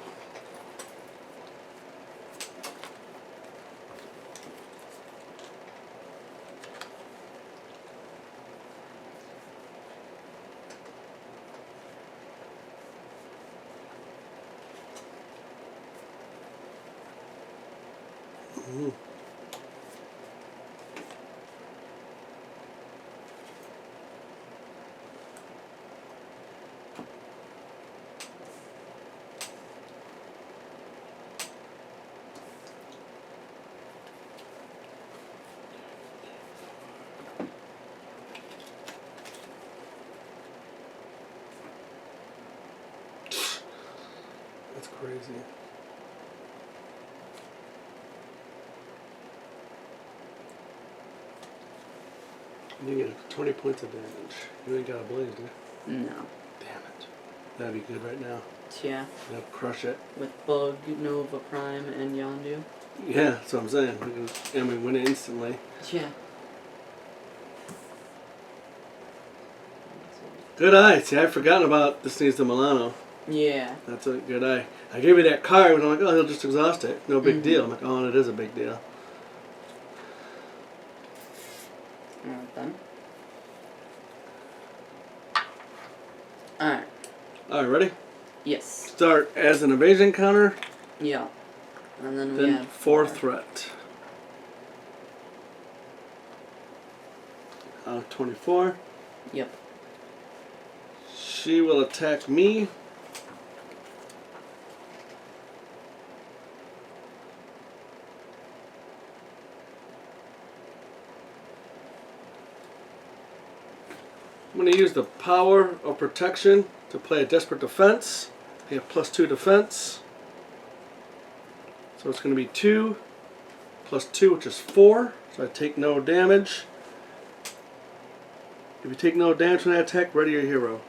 Ooh. That's crazy. You get 20 points of damage. You ain't got a blaze, do you? No. Damn it. That'd be good right now. Yeah. That'd crush it. With Bug, Nova Prime, and Yondu. Yeah, that's what I'm saying. And we win it instantly. Yeah. Good eye. See, I'd forgotten about this needs the Milano. Yeah. That's a good eye. I gave you that card and I'm like, oh, he'll just exhaust it. No big deal. I'm like, oh, it is a big deal. Alright then. Alright. Alright, ready? Yes. Start as an evasion counter, Yeah. And then we then have 4 threat. 24. Yep. She will attack me. I'm going to use the power of protection to play a desperate defense. I have +2 defense. So it's going to be 2 plus 2, which is 4. So I take no damage. If you take no damage from that attack, ready your hero.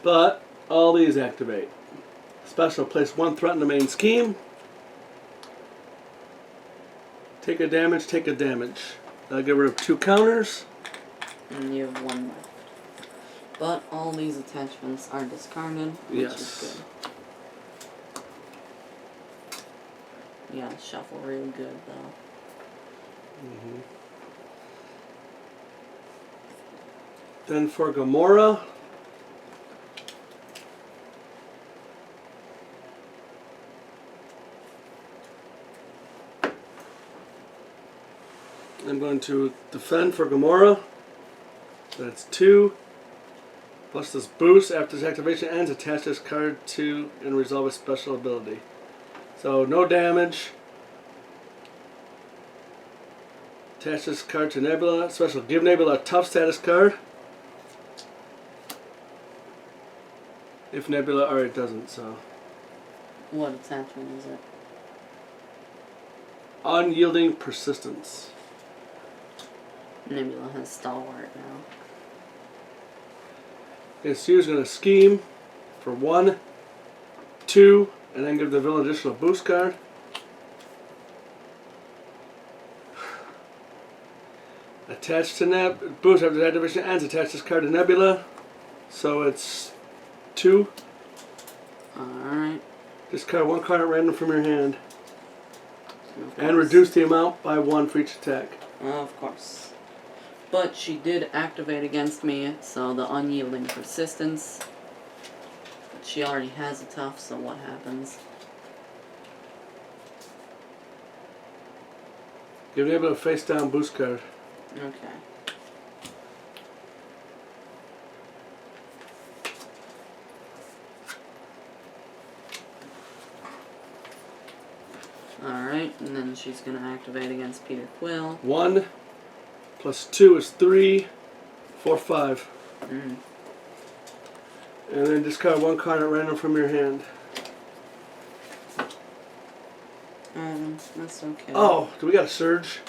But all these activate. Special, place 1 threat in the main scheme. Take a damage, take a damage. I'll get rid of 2 counters. And you have 1 left. But all these attachments are discarded, which is good. Yeah, shuffle real good though. Then for Gamora, I'm going to defend for Gamora. That's 2. Plus this boost after this activation ends, attach this card to and resolve a special ability. So no damage. Attach this card to Nebula. Special. Give Nebula a tough status card. If Nebula already doesn't, so. What attachment is it? Unyielding persistence. Nebula has Stalwart now. Okay, Sue's going to scheme for 1, 2, and then give the villain additional boost card. Attached to boost after that division ends. Attach this card to Nebula. So it's 2. Alright. Discard 1 card at random from your hand. Of And course. reduce the amount by 1 for each attack. Of course. But she did activate against me, so the unyielding persistence. But she already has a tough, so what happens? Give Nebula a face down boost card. Okay. Alright, and then she's going to activate against Peter Quill. 1 plus 2 is 3, 4, 5. Mm. And then discard 1 card at random from your hand. That's okay. Oh, do we got a surge?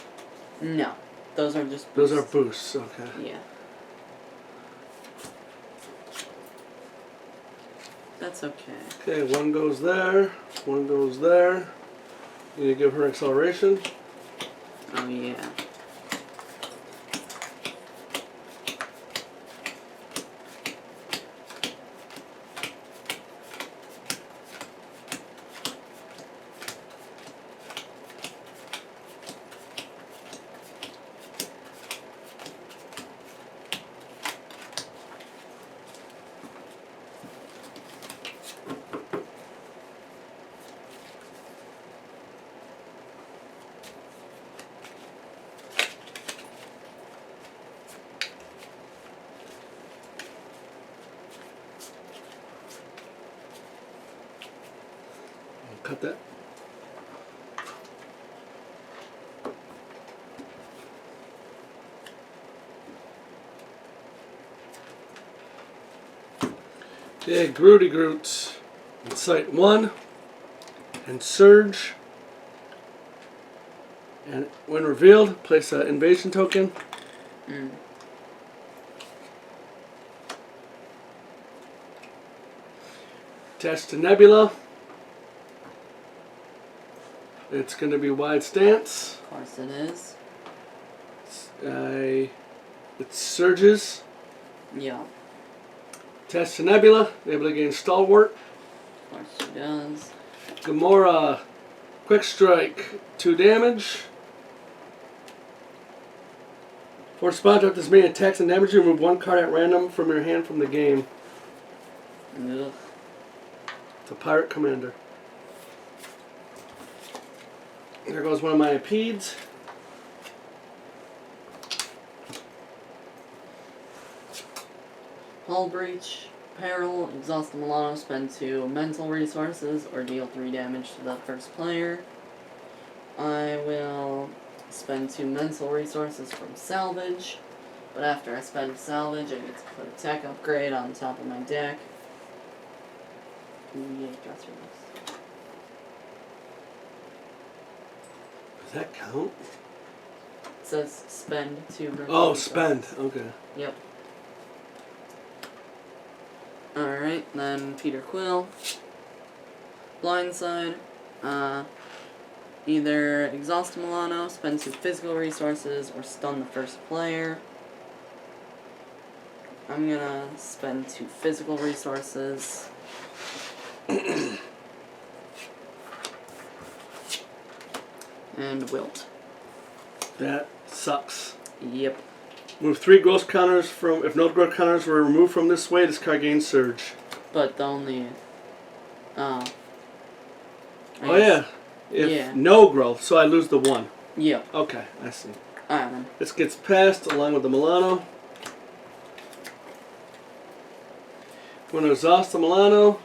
No. Those are just Those boosts. are boosts, okay. Yeah. That's okay. Okay, 1 goes there, 1 goes there. You need to give her acceleration. Oh yeah. Cut that. Okay, Grooty Groots. Incite 1 and Surge. And when revealed, place an invasion token. Mm. Attached to Nebula. It's going to be wide stance. Of course it is. It surges. Yeah. Attached to Nebula. Nebula gains Stalwart. Of course she does. Gamora. Quick Strike. 2 damage. For spot after this many attacks and damage, remove 1 card at random from your hand from the game. Ugh. It's a Pirate Commander. There goes one of my Impedes. Hull Breach, Peril, exhaust the Milano, spend 2 mental resources, or deal 3 damage to the first player. I will spend 2 mental resources from Salvage, but after I spend Salvage, I get to put a tech upgrade on top of my deck. Yeah, dress list. Does that count? It says spend 2 mental Oh, resources. spend. Okay. Yep. Alright, then Peter Quill. Blindside. Either exhaust Milano, spend 2 physical resources, or stun the first player. I'm gonna spend 2 physical resources. And wilt. That sucks. Yep. Move 3 ghost counters from. If no ghost counters were removed from this way, this card gains Surge. But the only... I Oh guess- yeah. If Yeah. no growth, so I lose the 1. Yep. Okay, I see. Alright then. This gets passed along with the Milano. I'm going to exhaust the Milano.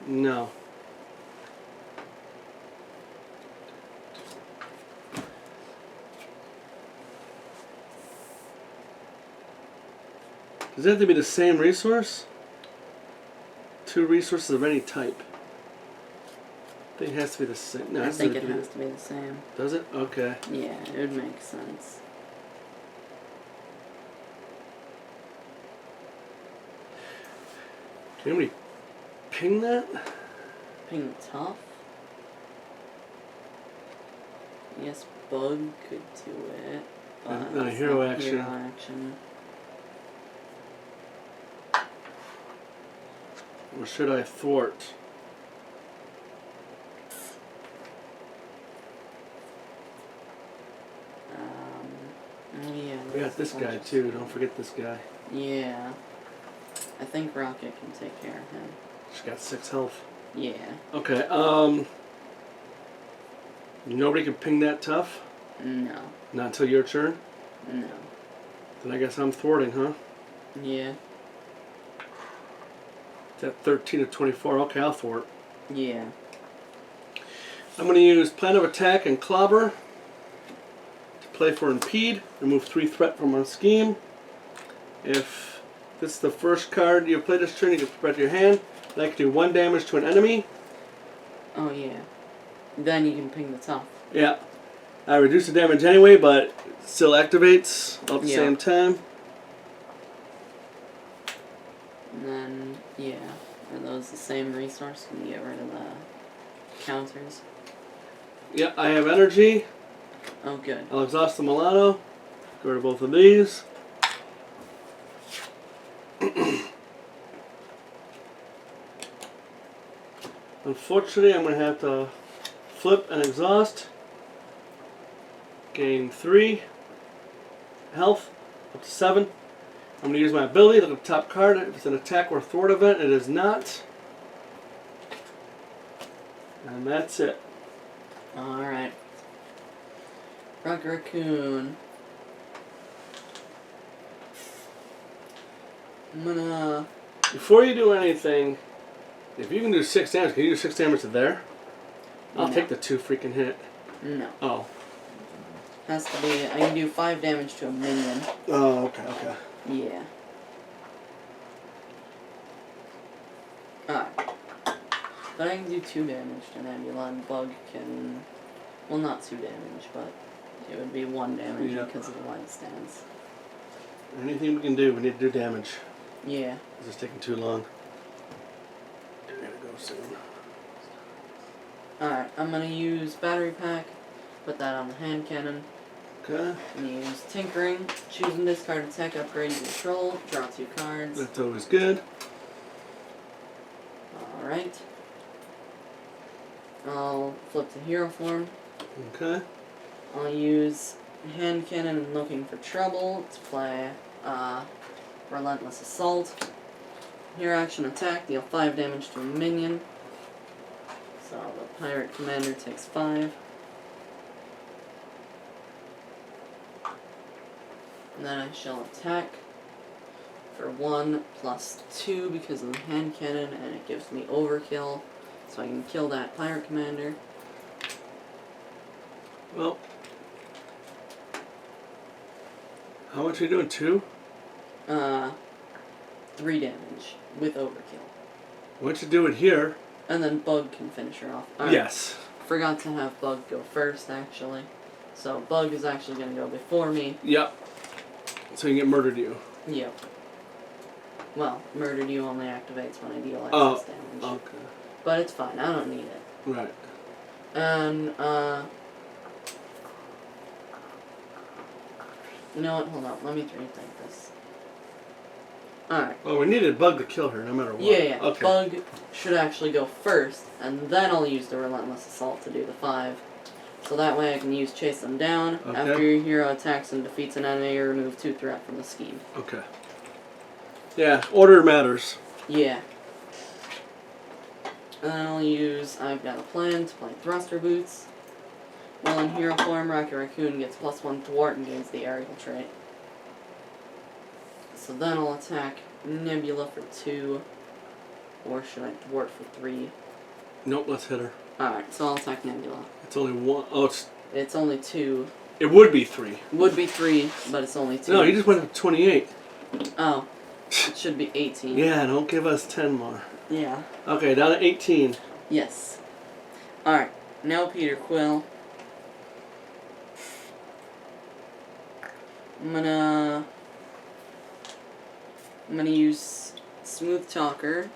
No. Does it have to be the same resource? 2 resources of any type. I think it has to be the same. No, I think it has to be the same. Does it? Okay. Yeah, it would make sense. Can anybody ping that? Ping tough? Yes, Bug could do it. But Not a it's hero not action. Hero action. Or should I thwart? Oh yeah. We got this guy too. Don't forget this guy. Yeah. I think Rocket can take care of him. She's got 6 health. Yeah. Okay. Nobody can ping that tough. No. Not until your turn. No. Then I guess I'm thwarting, huh? Yeah. It's at 13 to 24. Okay, I'll thwart. Yeah. I'm going to use Plan of Attack and Clobber to play for Impede. Remove 3 threat from our scheme. If this is the first card you play this turn, you can spread your hand. That can do 1 damage to an enemy. Oh yeah. Then you can ping the tough. Yeah. I reduce the damage anyway, but it still activates all at the same time. And then, yeah. Are those the same resource? Can you get rid of the counters? Yeah, I have energy. Oh, good. I'll exhaust the Milano. Get rid of both of these. Unfortunately, I'm going to have to flip and exhaust. Gain 3 health, up to 7. I'm going to use my ability. Look at the top card. If it's an attack or thwart event, it is not. And that's it. Alright. Rocket Raccoon. I'm gonna... Before you do anything, if you can do 6 damage, can you do 6 damage to there? I'll No. take the 2 freaking hit. No. Oh. Has to be... I can do 5 damage to a minion. Oh, okay, okay. Yeah. Alright. But I can do 2 damage to Nebula, and Bug can... Well, not 2 damage, but it would be 1 damage Yeah. because of the light stance. Anything we can do, we need to do damage. Yeah. This is taking too long. I gotta go soon. Alright, I'm gonna use Battery Pack, put that on the hand cannon, Okay. and use Tinkering, choose and discard attack, upgrade your control, draw 2 cards. That's always good. Alright. I'll flip to Hero Form. Okay. I'll use Hand Cannon and Looking for Trouble to play Relentless Assault. Hero action attack, deal 5 damage to a minion. So the Pirate Commander takes 5. And then I shall attack for 1 plus 2 because of the hand cannon, and it gives me overkill. So I can kill that Pirate Commander. Well, how much are you doing? 2? 3 damage with overkill. Why don't you do it here? And then Bug can finish her off. Alright. Yes. Forgot to have Bug go first, actually. So Bug is actually going to go before me. Yep. So you can get murdered you. Yep. Well, Murdered You only activates when I deal excess damage. Okay. But it's fine, I don't need it. Right. And, you know what, hold on, let me rethink this. Alright. Well, we needed Bug to kill her no matter what. Yeah. Okay. Bug should actually go first, and then I'll use the Relentless Assault to do the 5. So that way I can use Chase Them Down. Okay. After your hero attacks and defeats an enemy, you remove 2 threat from the scheme. Okay. Yeah, order matters. Yeah. And then I'll use I've Got a Plan to play Thruster Boots. While in hero form, Rocket Raccoon gets +1 thwart and gains the aerial trait. So then I'll attack Nebula for 2. Or should I thwart for 3? Nope, let's hit her. Alright, so I'll attack Nebula. It's only 1. Oh, It's only 2. it would be 3. Would be 3, but it's only 2. No, you just went up to 28. Oh. It should be 18. Yeah, don't give us 10 more. Yeah. Okay, down to 18. Yes. Alright, now Peter Quill. I'm gonna use Smooth Talker.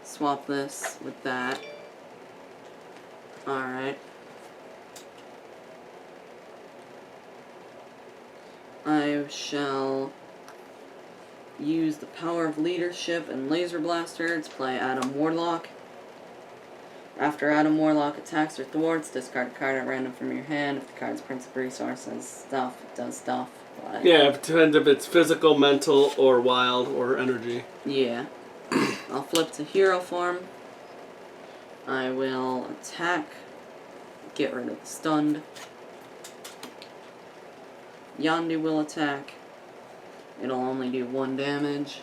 Swap this with that. Alright. I shall use the Power of Leadership and Laser Blaster to play Adam Warlock. After Adam Warlock attacks or thwarts, discard a card at random from your hand. If the card's principal resources stuff, it does stuff. But Yeah, it depends if it's physical, mental, or wild, or energy. yeah. I'll flip to hero form. I will attack. Get rid of the stunned. Yondu will attack. It'll only do 1 damage.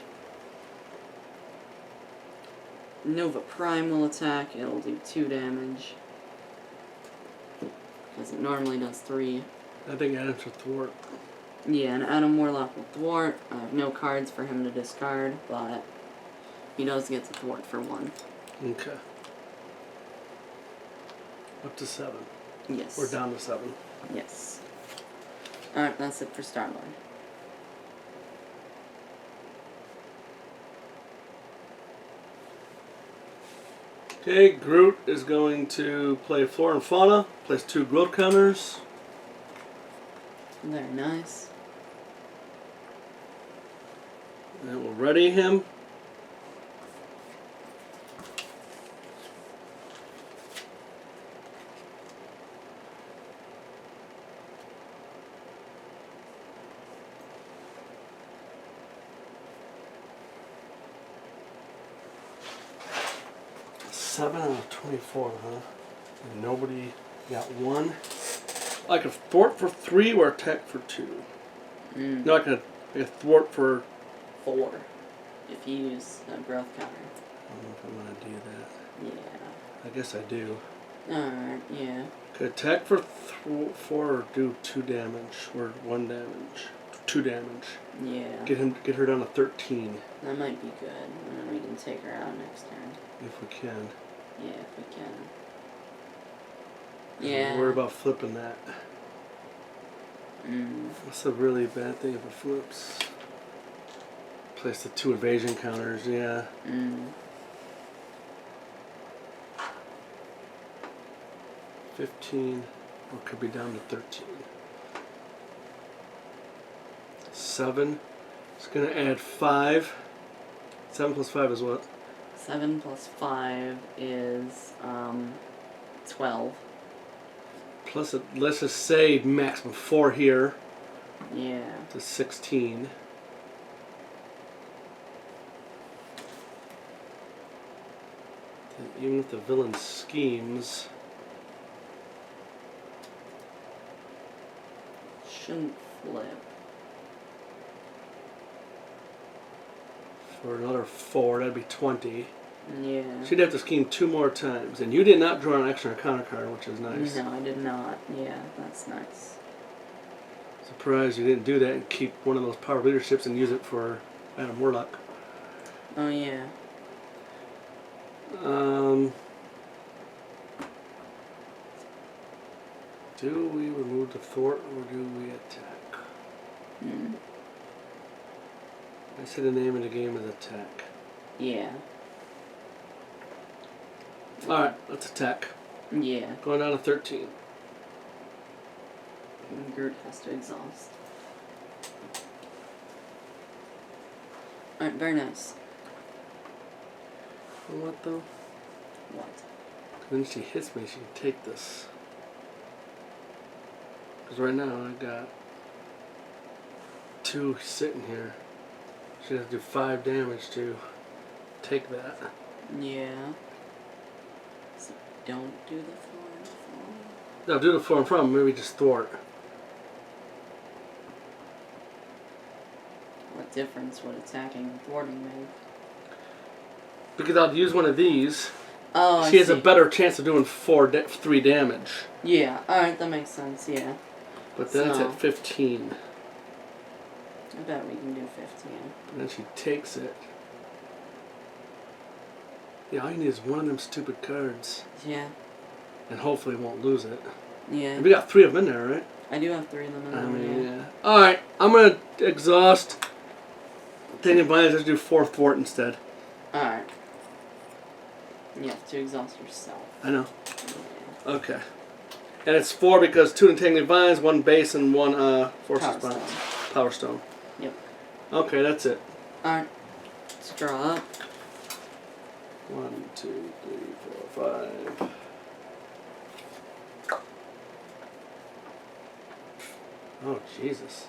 Nova Prime will attack. It'll do 2 damage. Because it normally does 3. I think Adam's a thwart. Yeah, and Adam Warlock will thwart. I have no cards for him to discard, but he does get to thwart for 1. Okay. Up to 7. Yes. We're down to 7. Yes. Alright, that's it for Star-Lord. Okay, Groot is going to play Flora and Fauna. Plays 2 growth counters. Very nice. And we'll ready him. Seven out of 24, huh? And nobody got 1. I could thwart for 3 or attack for 2. No, I could thwart for 4. If you use a growth counter. I don't know if I'm going to do that. Yeah. I guess I do. Alright, yeah. Could attack for 4 or do 2 damage. Or 1 damage. 2 damage. Yeah. Get her down to 13. That might be good. And then we can take her out next turn. If we can. Yeah, if we can. Don't Yeah. worry about flipping that. Mm. That's a really bad thing if it flips. Place the 2 evasion counters, yeah. Mm. 15, or could be down to 13. 7. It's going to add 5. 7 plus 5 is what? 7 plus 5 is 12. Plus, let's just say maximum 4 here Yeah. to 16. And even if the villain schemes, Shouldn't flip. for another 4, that'd be 20. Yeah. She'd have to scheme 2 more times. And you did not draw an extra encounter card, which is nice. No, I did not. Yeah, that's nice. Surprised you didn't do that and keep one of those power leaderships and use it for Adam Warlock. Oh, yeah. Do we remove the thwart or do we attack? Mm. I say the name of the game is attack. Yeah. Alright, let's attack. Yeah. Going down to 13. And Groot has to exhaust. Alright, very nice. You know what though? What? When she hits me, she can take this. Because right now I got 2 sitting here. She has to do 5 damage to take that. Yeah. So don't do the floor. No, do the floor in front, maybe just thwart. What difference would attacking and thwarting make? Because I'll use one of these. Oh, She I has a see. better chance of doing 3 damage. Yeah, alright, that makes sense, yeah. But then it's So- at 15. I bet we can do 15. And then she takes it. Yeah, all you need is one of them stupid cards. Yeah. And hopefully won't lose it. Yeah. And we got 3 of them in there, right? I do have 3 of them in there. I mean, yeah. Alright, I'm going to exhaust Tangled Vines. Let's do 4th Thwart instead. Alright. You have to exhaust yourself. I know. Yeah. Okay. And it's 4 because 2 Entangling Vines, 1 base, and 1 Force Power Response. Stone. Power Stone. Yep. Okay, that's it. Alright. Let's draw up. 1, 2, 3, 4, 5. Oh, Jesus.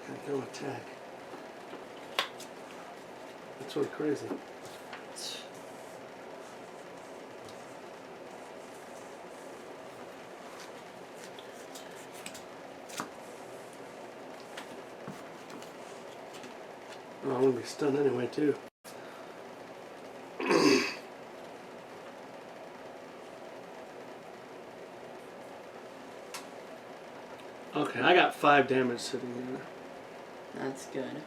Can't go attack. That's really crazy. Oh, I'm gonna be stunned anyway, too. Okay, I got 5 damage sitting there. That's good.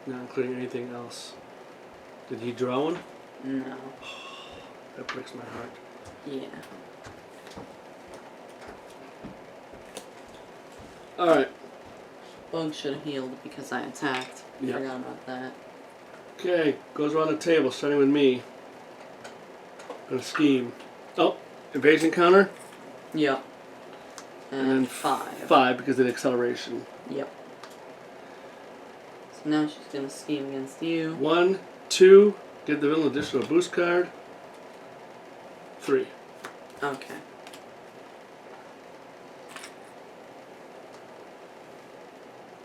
Not including anything else. Did he draw one? No. That breaks my heart. Yeah. Alright. Bug should have healed because I attacked. Yep. Forgot about that. Okay, goes around the table, starting with me. Gonna scheme. Oh, evasion counter. Yep. And then 5. 5 because of the acceleration. Yep. So now she's gonna scheme against you. 1, 2, give the villain an additional boost card. 3. Okay.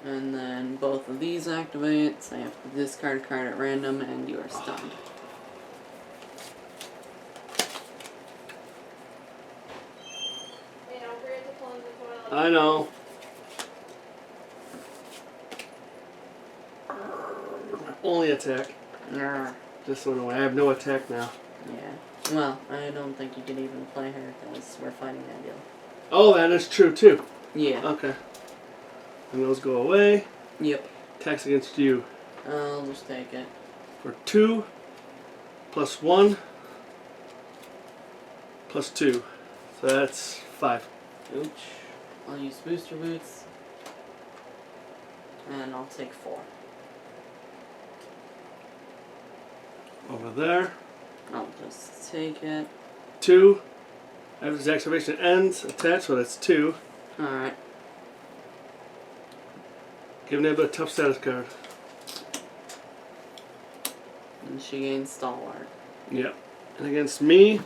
And then both of these activate, so I have to discard a card at random and you are stunned. I know. Only attack. Grr. Just so you know, I have no attack now. Yeah. Well, I don't think you could even play her because we're fighting Nebula. Oh, that is true too. Yeah. Okay. And those go away. Yep. Attacks against you. I'll just take it. For 2, plus 1, plus 2. So that's 5. Ouch. I'll use booster boots. And I'll take 4. Over there. I'll just take it. 2. After his activation ends, attach, so that's 2. Alright. Give Nebula a tough status card. And she gains Stalwart. Yep. And against me,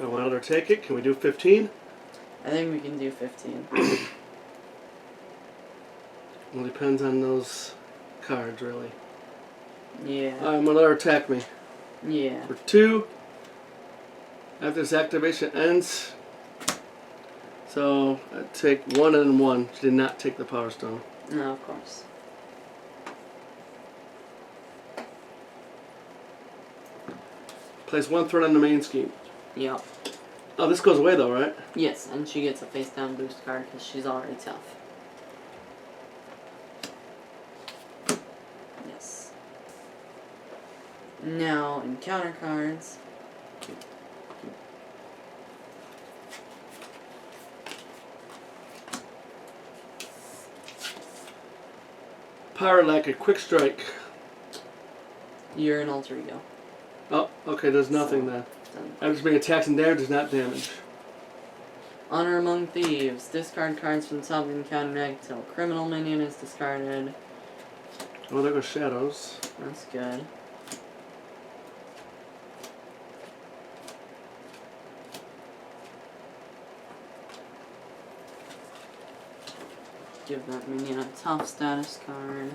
I want her to take it. Can we do 15? I think we can do 15. Well, depends on those cards, really. Yeah. I'm gonna let her attack me. Yeah. For 2. After this activation ends, so I take 1 and 1. She did not take the Power Stone. No, of course. Place 1 threat on the main scheme. Yep. Oh, this goes away though, right? Yes, and she gets a face down boost card because she's already tough. Yes. Now, in counter cards, Power like a quick strike. you're an alter ego. Oh, okay, there's nothing then. Done. After being attacks and damage does not damage. Honor Among Thieves. Discard cards from the top of the encounter deck until a criminal minion is discarded. Oh, there goes Shadows. That's good. Give that minion a tough status card.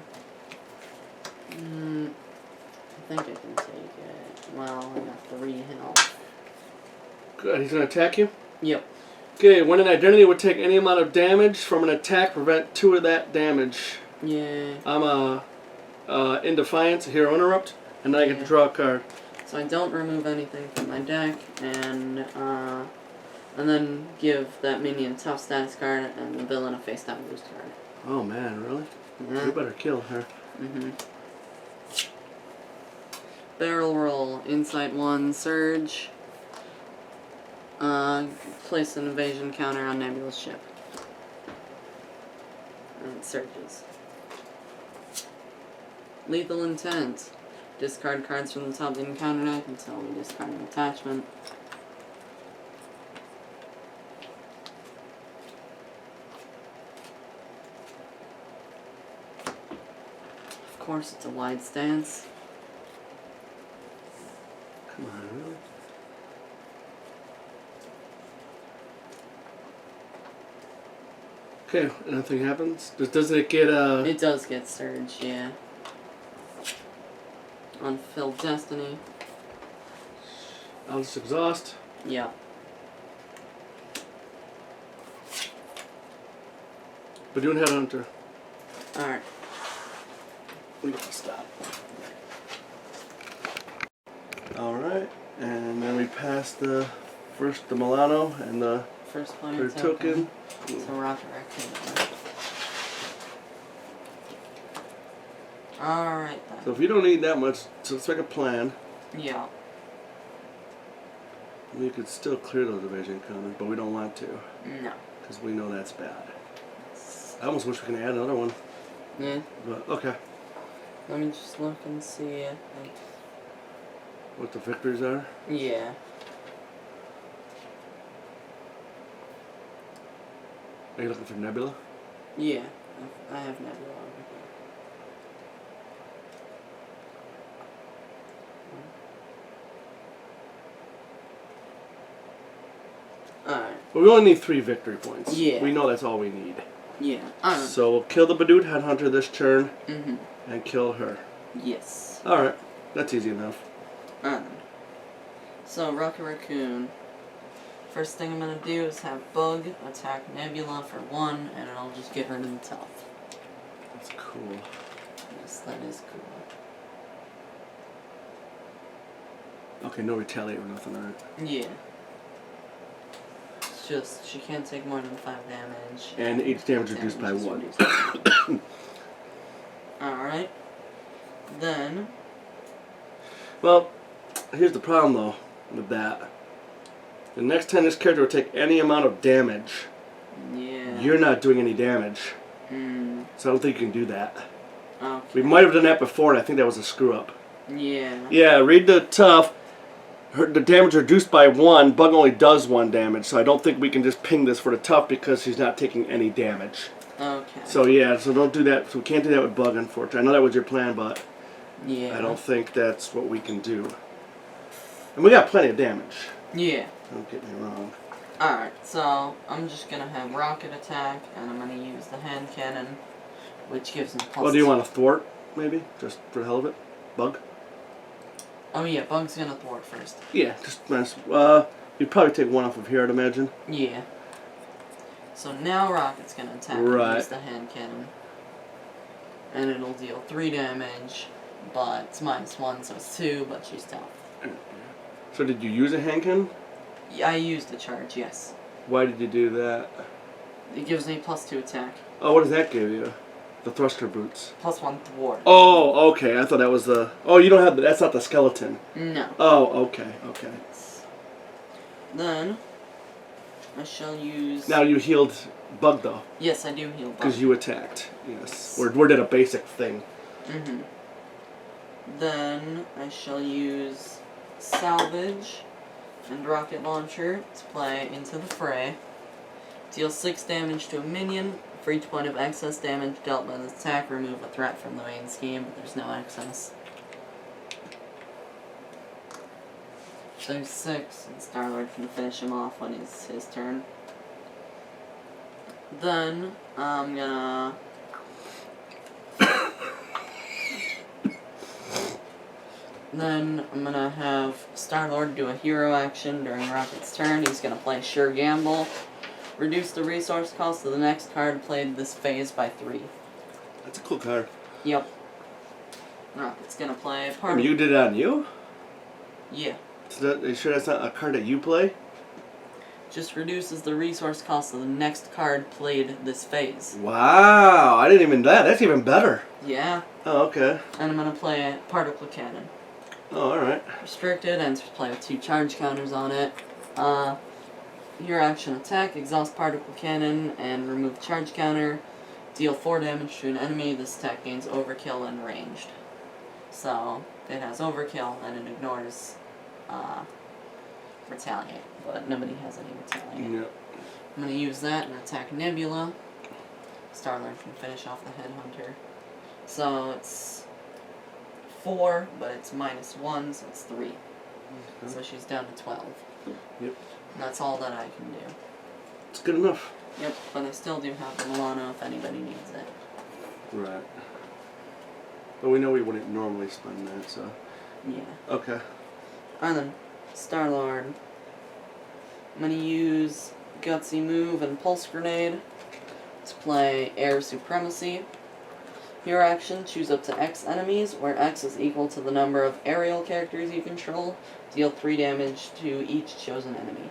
I think I can take it. Well, I got 3 health. Good, he's gonna attack you? Yep. Okay, when an identity would take any amount of damage from an attack, prevent 2 of that damage. Yeah. I'm in Defiance, a Hero Interrupt, and then I get to draw a card. So I don't remove anything from my deck, and then give that minion a tough status card and the villain a face down boost card. Oh man, really? Yeah. You better kill her. Barrel roll, Insight 1, Surge. Place an evasion counter on Nebula's ship. And it surges. Lethal Intent. Discard cards from the top of the encounter deck until we discard an attachment. Of course, it's a wide stance. Come on, really? Okay, nothing happens? Doesn't it get, It does get surge, yeah. Unfulfilled Destiny. I'll just exhaust. Yeah. Badoon Headhunter. Alright. We gotta stop. Alright, and then we pass the Milano and the First player third token. So Rocket Raccoon. Alright then. So if you don't need that much, so let's make a plan. Yeah. We could still clear those evasion counters, but we don't want to, No. because we know that's bad. I almost wish we could add another one, Yeah. but okay. Let me just look and see. What the victories are? Yeah. Are you looking for Nebula? Yeah. I have Nebula over here. Alright. But we only need 3 victory points. Yeah. We know that's all we need. Yeah. Alright. So we'll kill the Badoot Headhunter this turn Mm-hmm. and kill her. Yes. Alright, that's easy enough. So, Rocket Raccoon. First thing I'm gonna do is have Bug attack Nebula for 1, and I'll just get rid of the top. That's cool. Yes, that is cool. Okay, no retaliate or nothing, alright. Yeah. It's just, she can't take more than 5 damage. And each damage reduced by is 1. reduced by 1. Alright. Then, Well, here's the problem though with that. The next time this character will take any amount of damage, yeah. you're not doing any damage. Hmm. So I don't think you can do that. Okay. We might have done that before, and I think that was a screw up. Yeah. Yeah, read the tough. The damage reduced by 1. Bug only does 1 damage, so I don't think we can just ping this for the tough because he's not taking any damage. Okay. So yeah, so don't do that. So we can't do that with Bug, unfortunately. I know that was your plan, but yeah. I don't think that's what we can do. And we got plenty of damage. Yeah. Don't get me wrong. Alright, so I'm just gonna have Rocket attack, and I'm gonna use the hand cannon, which gives him plus. Well, do you want to thwart, maybe? Just for the hell of it? Bug? Oh yeah, Bug's gonna thwart first. Yeah, just nice. You'd probably take 1 off of here, I'd imagine. Yeah. So now Rocket's gonna attack Right. and use the hand cannon. And it'll deal 3 damage, but it's -1, so it's 2, but she's tough. So did you use a hand cannon? Yeah, I used the charge, yes. Why did you do that? It gives me +2 attack, Oh, what does that give you? The thruster boots. +1 thwart. Oh, okay. I thought that was the... Oh, you don't have... That's not the skeleton. No. Oh, okay, okay. Then, I shall use... Now you healed Bug, though. Yes, I do heal Bug. Because you attacked. Yes. We did a basic thing. Mm-hmm. Then, I shall use Salvage and Rocket Launcher to play into the fray. Deal 6 damage to a minion. For each point of excess damage dealt by this attack, remove a threat from the main scheme, but there's no excess. So 6, and Star-Lord can finish him off when it's his turn. Then, I'm gonna... Then I'm gonna have Star-Lord do a hero action during Rocket's turn. He's gonna play Sure Gamble. Reduce the resource cost of the next card played this phase by 3. That's a cool card. Yep. Rocket's gonna play You did it on you? Yeah. So are you sure that's not a card that you play? Just reduces the resource cost of the next card played this phase. Wow, I didn't even that's even better. Yeah. Oh, okay. And I'm gonna play a particle cannon. Oh, alright. Restricted, and play with 2 charge counters on it. Your action attack, exhaust particle cannon, and remove charge counter. Deal 4 damage to an enemy. This attack gains overkill and ranged. So, it has overkill, and it ignores retaliate. But nobody has any retaliate. Yep. I'm going to use that and attack Nebula. Star-Lord can finish off the Headhunter. So, it's 4, but it's -1, so it's 3. Okay. So she's down to 12. Yep. And that's all that I can do. It's good enough. Yep, but I still do have the Milano if anybody needs it. Right. But we know we wouldn't normally spend that, so. Yeah. Okay. And then Star-Lord. I'm going to use Gutsy Move and Pulse Grenade to play Air Supremacy. Your action, choose up to X enemies, where X is equal to the number of aerial characters you control. Deal 3 damage to each chosen enemy.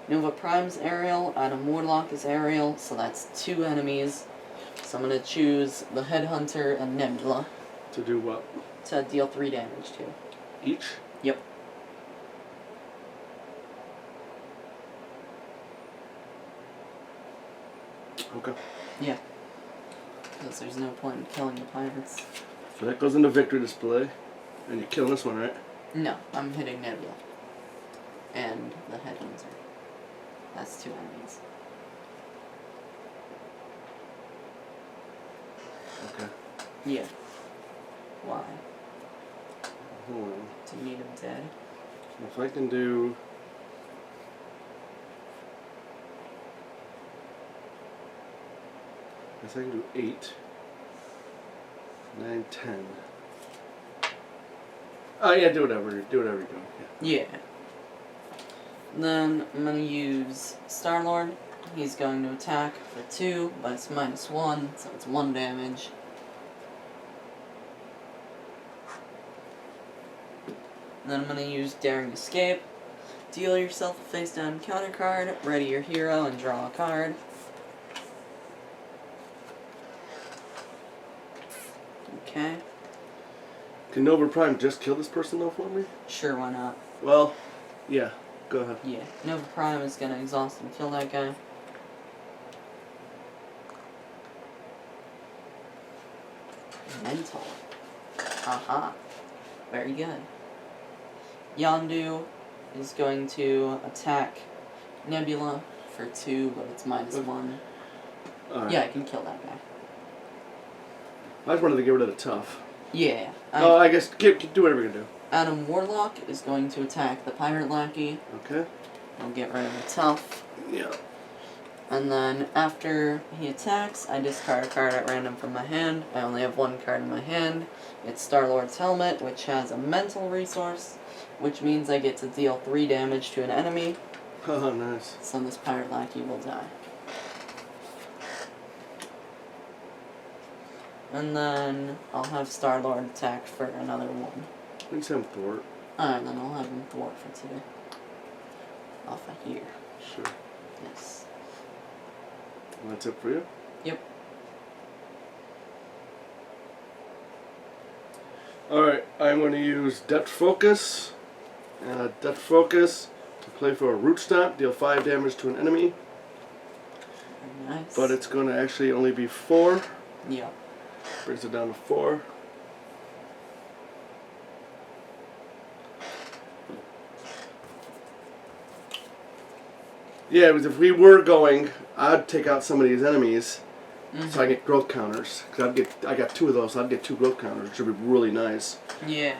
Nova Prime's aerial, Adam Warlock is aerial, so that's 2 enemies. So I'm going to choose the Headhunter and Nebula To do what? to deal 3 damage to. Each? Yep. Okay. Yeah. Because there's no point in killing the pirates. So that goes into victory display. And you're killing this one, right? No, I'm hitting Nebula. And the Headhunter. That's 2 enemies. Okay. Yeah. Why? Hold on. Do you need him dead? If I can do... I guess I can do 8, 9, 10. Oh yeah, do whatever you're doing. Yeah. Yeah. Then I'm going to use Star-Lord. He's going to attack for 2, but it's -1, so it's 1 damage. Then I'm going to use Daring Escape. Deal yourself a face-down counter card, ready your hero, and draw a card. Okay. Can Nova Prime just kill this person though for me? Sure, why not? Well, yeah. Go ahead. Yeah. Nova Prime is going to exhaust and kill that guy. Mental. Aha. Very good. Yondu is going to attack Nebula for 2, but it's -1. Alright. Yeah, I can kill that guy. I just wanted to get rid of the tough. Yeah. Oh, I guess do whatever you're gonna do. Adam Warlock is going to attack the Pirate Lackey. Okay. I'll get rid of the tough. Yeah. And then after he attacks, I discard a card at random from my hand. I only have 1 card in my hand. It's Star-Lord's Helmet, which has a mental resource, which means I get to deal 3 damage to an enemy. Oh, nice. So this Pirate Lackey will die. And then I'll have Star-Lord attack for another 1. Let's have thwart. Alright, then I'll have him thwart for 2. Off of here. Sure. Yes. That's it for you? Yep. Alright, I'm going to use Depth Focus. Depth Focus to play for a Root Stomp, deal 5 damage to an enemy. Very nice. But it's going to actually only be 4. Yep. Brings it down to 4. Yeah, because if we were going, I'd take out some of these enemies so I get growth counters. Cause I got 2 of those, so I'd get 2 growth counters, which would be really nice. Yeah.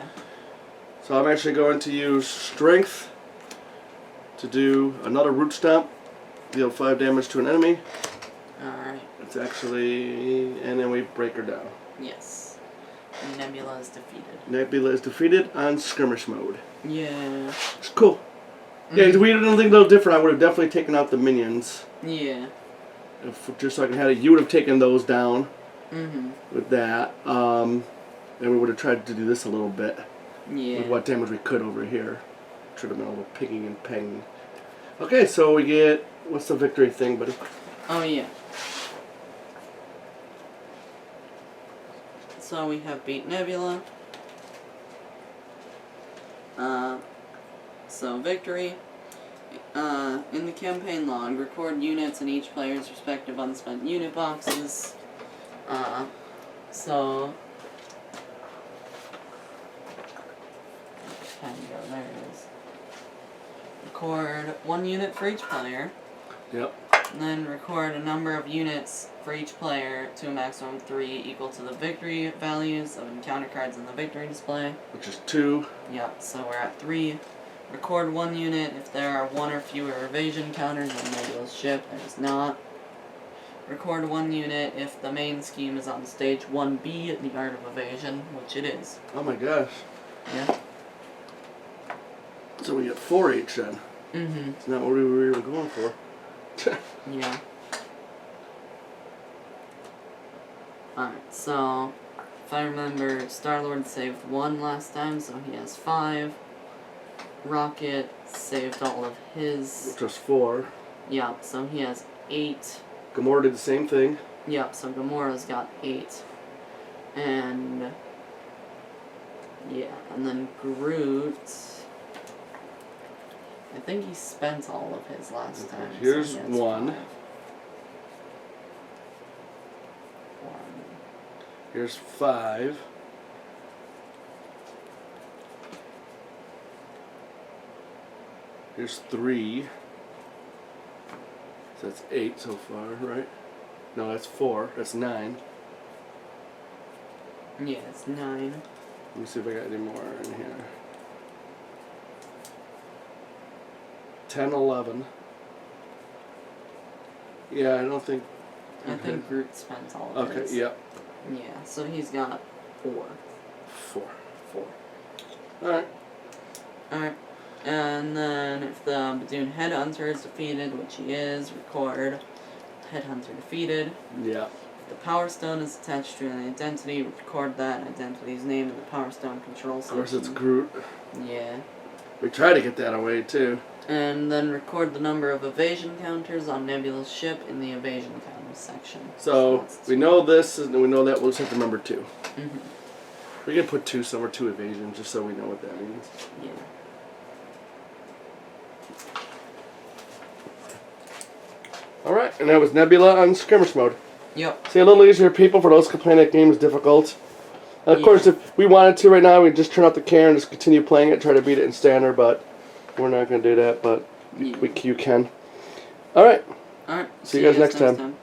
So I'm actually going to use Strength to do another Root Stomp, deal 5 damage to an enemy. Alright. It's actually, and then we break her down. Yes. And Nebula is defeated. Nebula is defeated on skirmish mode. Yeah. It's cool. Yeah, if we did anything a little different, I would have definitely taken out the minions. Yeah. Just so I could have it. You would have taken those down Mm-hmm. with that. And we would have tried to do this a little bit. Yeah. with what damage we could over here. Should have been a little pinging and panging. Okay, so we get, what's the victory thing, buddy? Oh, yeah. So we have beat Nebula. So victory. In the campaign log, record units in each player's respective unspent unit boxes. So... There it is. Record 1 unit for each player. Yep. And then record a number of units for each player to a maximum of 3 equal to the victory values of encounter cards in the victory display. Which is 2. Yep, so we're at 3. Record 1 unit if there are 1 or fewer evasion counters on Nebula's ship. There is not. Record 1 unit if the main scheme is on stage 1B, the Art of Evasion, which it is. Oh my gosh. Yeah. So we get 4 each then. Mm-hmm. It's not what we were really going for. Yeah. Alright, so if I remember, Star-Lord saved 1 last time, so he has 5. Rocket saved all of his. Which was 4. Yep, so he has 8. Gamora did the same thing. Yep, so Gamora's got 8. And yeah, and then Groot, I think he spent all of his last time. Here's so 1. 1. Here's 5. Here's 3. So that's 8 so far, right? No, that's 4. That's 9. Yeah, it's 9. Let me see if I got any more in here. 10, 11. Yeah, I don't think... I think Groot spent all of Okay, his. yep. Yeah, so he's got 4. 4. 4. Alright. Alright. And then if the Badoon Headhunter is defeated, which he is, record Headhunter defeated. Yeah. If the Power Stone is attached to an identity, record that identity's name in the Power Stone control Of section. course it's Groot. Yeah. We try to get that away too. And then record the number of evasion counters on Nebula's ship in the evasion counters section. So that's we know this, and we know that. We'll just have to remember 2. Mm-hmm. We can put 2 somewhere, 2 evasion, just so we know what that means. Yeah. Alright, and that was Nebula on skirmish mode. Yep. See, a little easier, people, for those complaining that game is difficult. And of Yeah. course, if we wanted to right now, we'd just turn off the camera and just continue playing it, try to beat it in standard, but we're not going to do that, but Yeah. you can. Alright, Alright. see you guys next time.